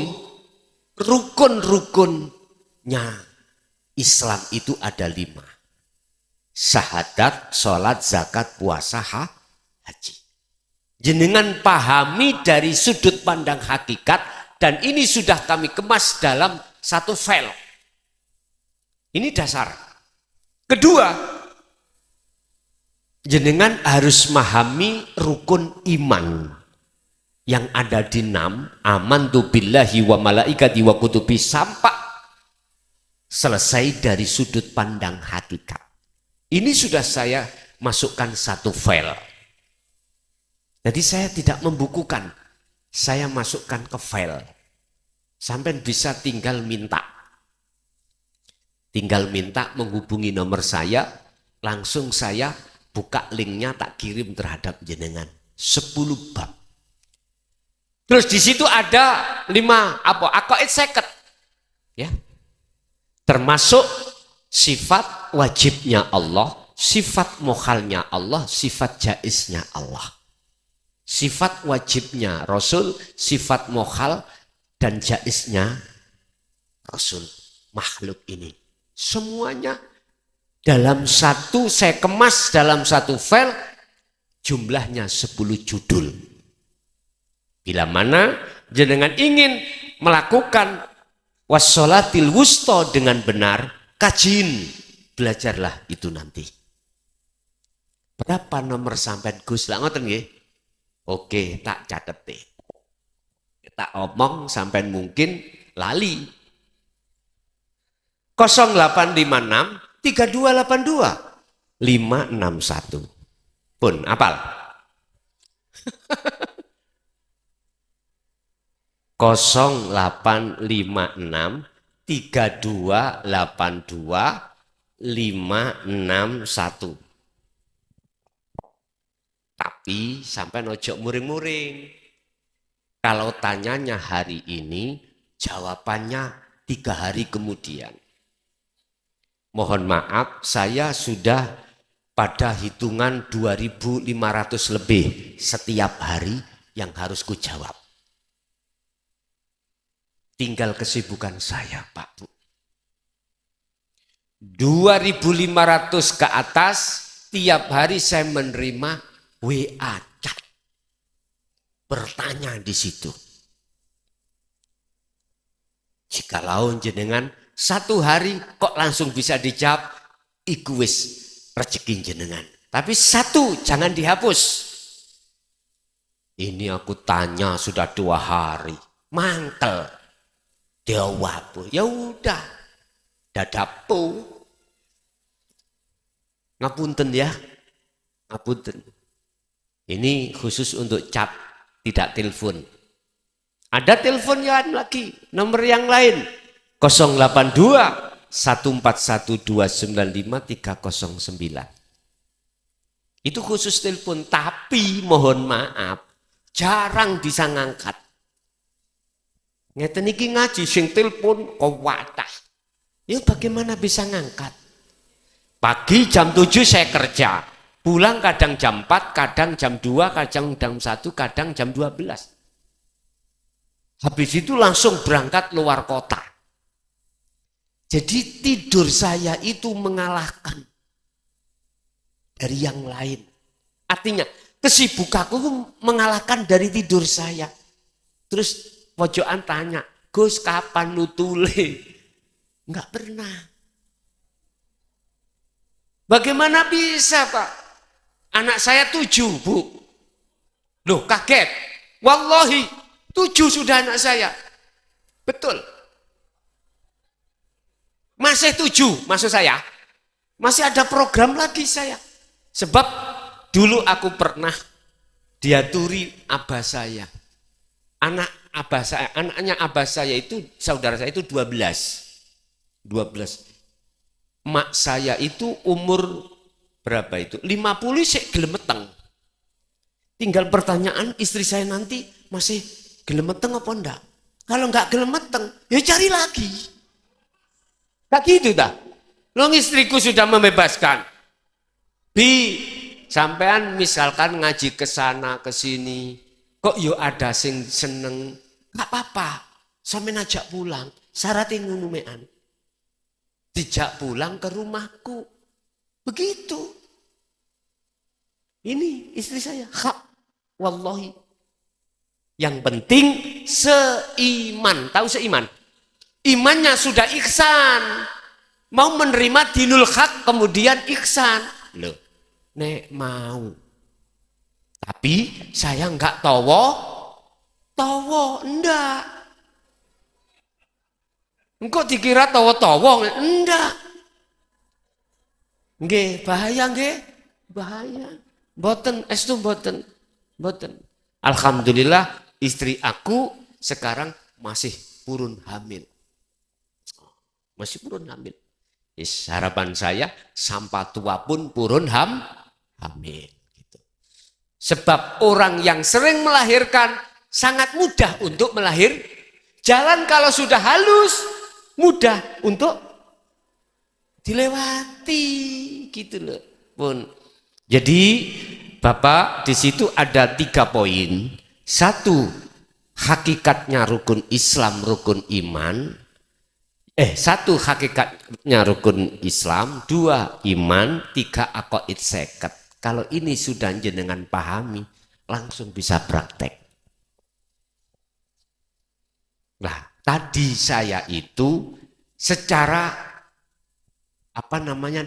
rukun-rukunnya Islam itu ada 5. Syahadat, sholat, zakat, puasa, haji. Jenengan pahami dari sudut pandang hakikat, dan ini sudah kami kemas dalam satu file. Ini dasar. Kedua, jenengan harus memahami rukun iman yang ada di 6. Amantu billahi wa malaikati wa kutubi, sampai selesai dari sudut pandang hakikat. Ini sudah saya masukkan satu file. Jadi saya tidak membukukan, saya masukkan ke file. Sampai bisa tinggal minta. Tinggal minta menghubungi nomor saya, langsung saya buka linknya, tak kirim terhadap jenengan. 10 bab. Terus di situ ada 5 aqaid 50. Ya. Termasuk sifat wajibnya Allah, sifat mukhalnya Allah, sifat jaiznya Allah. Sifat wajibnya Rasul, sifat mukhal dan jaiznya Rasul. Makhluk ini semuanya dalam satu, saya kemas dalam satu file, jumlahnya 10 judul. Bila mana jenengan ingin melakukan wassalatil wusta dengan benar, kajiin, belajarlah itu nanti. Berapa nomor sampai Gus? Lah ngoten nggih? Oke, tak catet deh. Tak omong sampai mungkin lali. 0856 3282 561. Pun apal? 0856 3282 561. Tapi sampai ojo muring-muring. Kalau tanyanya hari ini, jawabannya 3 hari kemudian. Mohon maaf, saya sudah pada hitungan 2.500 lebih setiap hari yang harus ku jawab. Tinggal kesibukan saya, Pak Bu. 2.500 ke atas, tiap hari saya menerima WA chat. Bertanya di situ. Jikalau jenengan satu hari kok langsung bisa dijawab, iku wis rezeki jenengan. Tapi satu jangan dihapus. Ini aku tanya sudah 2 hari, mangkel. Jawab, ya udah, dadapu. Ngapunten ya, ngapunten. Ini khusus untuk chat, tidak telepon. Ada telepon yang lagi, nomor yang lain. 082 141 295 309. Itu khusus telepon, tapi mohon maaf, jarang bisa ngangkat. Ngeten iki ngaji sing telepon kok watah. Ya bagaimana bisa ngangkat? Pagi jam 7 saya kerja. Pulang kadang jam 4, kadang jam 2, kadang jam 1, kadang jam 12. Habis itu langsung berangkat luar kota. Jadi tidur saya itu mengalahkan dari yang lain. Artinya kesibukanku mengalahkan dari tidur saya. Terus pojokan tanya, Gus kapan nutule? Enggak pernah. Bagaimana bisa Pak? Anak saya 7 Bu. Loh kaget. Wallahi 7 sudah anak saya. Betul. Masih 7 maksud saya. Masih ada program lagi saya. Sebab dulu aku pernah diaturi abah saya. Anaknya abah saya itu, saudara saya itu 12. Mak saya itu umur berapa itu? 50 sik gelemeteng. Tinggal pertanyaan istri saya nanti masih gelemeteng apa enggak? Kalau enggak gelemeteng, ya cari lagi. Tak gitu dah. Long istriku sudah membebaskan. Sampean misalkan ngaji ke sana ke sini, kok yo ada sing seneng, enggak apa-apa. Sampean ajak pulang, syaratnya ngunumean. Dijak pulang ke rumahku. Begitu. Ini istri saya. Hak. Wallahi. Yang penting seiman. Tahu seiman? Imannya sudah ihsan. Mau menerima dinul hak kemudian ihsan. Loh. Nek mau. Tapi saya enggak tahu. Enggak. Engkau dikira tawa-tawa, enggak. Nggih, bahaya nggih. Bahaya. Mboten, estu mboten. Alhamdulillah istri aku sekarang masih purun hamil. Masih purun hamil. Harapan saya sampai tua pun purun hamil. Gitu. Sebab orang yang sering melahirkan sangat mudah untuk melahir. Jalan kalau sudah halus, mudah untuk dilewati gitu loh pun. Jadi Bapak di situ ada 3 poin. 1 hakikatnya rukun Islam, rukun iman. 1 hakikatnya rukun Islam, 2 iman, 3 aqaid seket. Kalau ini sudah jenengan pahami, langsung bisa praktek. Nah, tadi saya itu secara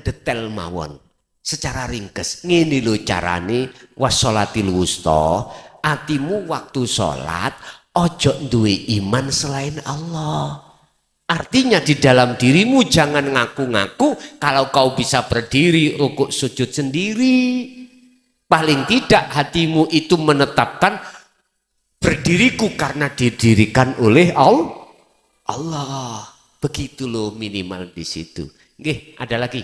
detail mawon, secara ringkes. Ngene lho carane wassolatil wusta, atimu waktu sholat ojo duwe iman selain Allah. Artinya di dalam dirimu jangan ngaku-ngaku kalau kau bisa berdiri rukuk sujud sendiri. Paling tidak hatimu itu menetapkan berdiriku karena didirikan oleh Allah. Begitu loh minimal di situ. Nggih, ada lagi.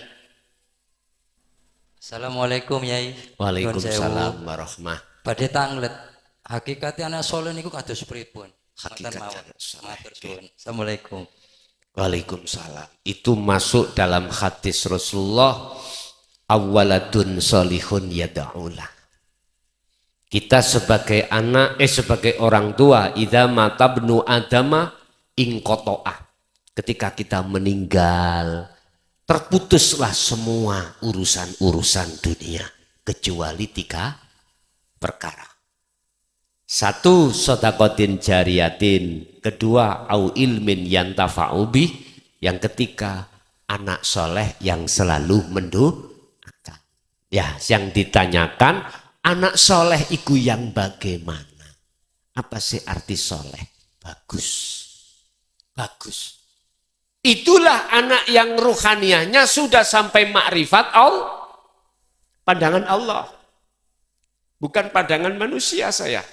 Assalamualaikum Yai. Waalaikumsalam warahmah. Badhe tanglet. Hakikate anak soleh niku kados pripun? Hakikat anak soleh. Assalamualaikum. Waalaikumsalam. Itu masuk dalam hadis Rasulullah, awwaladun solihun yada'ulah. Kita sebagai anak, sebagai orang tua, idza mata bnu adama inqota'ah. Ketika kita meninggal, terputuslah semua urusan-urusan dunia kecuali 3 perkara. 1 shadaqatin jariyatin, kedua au ilmin yantafa'u bih, yang ketiga anak soleh yang selalu mendoakan. Ya, yang ditanyakan anak soleh itu yang bagaimana? Apa sih arti soleh? Bagus. Bagus. Itulah anak yang ruhaniahnya sudah sampai makrifat Allah. Pandangan Allah. Bukan pandangan manusia saya.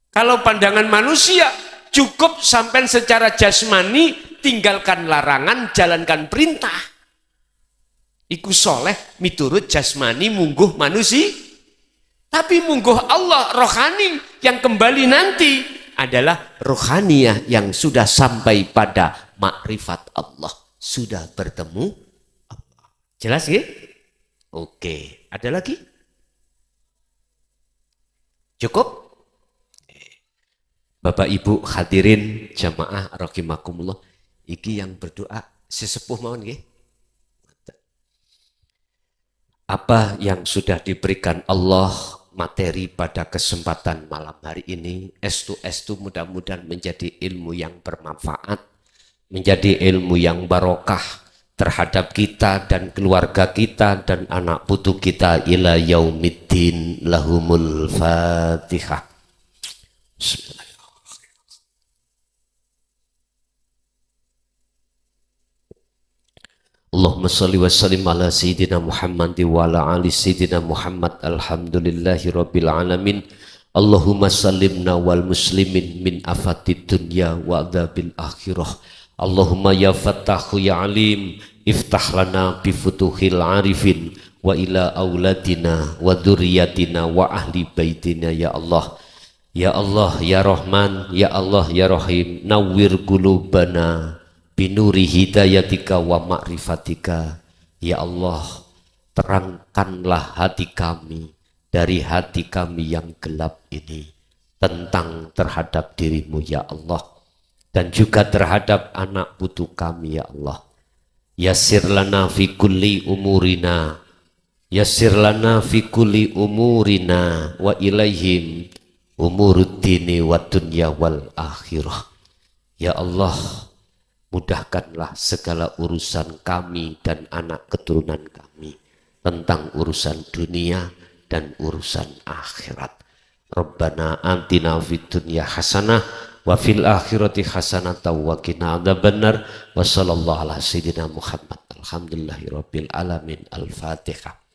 Kalau pandangan manusia cukup sampai secara jasmani, tinggalkan larangan, jalankan perintah. Iku soleh miturut jasmani mungguh manusia. Tapi mungguh Allah rohani yang kembali nanti adalah rohaniah yang sudah sampai pada makrifat Allah. Sudah bertemu Allah. Jelas ya? Oke, ada lagi? Cukup? Bapak Ibu hadirin jamaah rahimakumullah, iki yang berdoa sesepuh mawon nggih. Apa yang sudah diberikan Allah materi pada kesempatan malam hari ini, estu mudah-mudahan menjadi ilmu yang bermanfaat, menjadi ilmu yang barokah terhadap kita dan keluarga kita dan anak putu kita ila yaumiddin. Lahumul Fatihah. Bismillahirrahmanirrahim. Allahumma salli wa sallim ala sayyidina Muhammad wa ala ali sayyidina Muhammad. Alhamdulillahi rabbil alamin. Allahumma sallimna wal muslimin min afatid dunya wa adzabil akhirah. Allahumma ya fattahu ya alim, iftah lana bi futuhil arifin wa ila auladina wa dzurriyyatina wa ahli baitina ya Allah. Ya Allah ya Rahman, ya Allah ya Rahim, nawwir qulubana binuri hidayatika wa ma'rifatika. Ya Allah, terangkanlah hati kami dari hati kami yang gelap ini tentang terhadap dirimu ya Allah, dan juga terhadap anak putu kami ya Allah. Yassir lana fi kulli umurina, yassir lana fi kulli umurina wa ilaihim umuruddini wa dunya wal akhirah. Ya Allah, mudahkanlah segala urusan kami dan anak keturunan kami tentang urusan dunia dan urusan akhirat. Rabbana atina fid dunya hasanah wa fil akhirati hasanah wa qina adzabannar. Wa sallallahu ala sayyidina Muhammad. Alhamdulillahirabbil alamin. Al-Fatihah.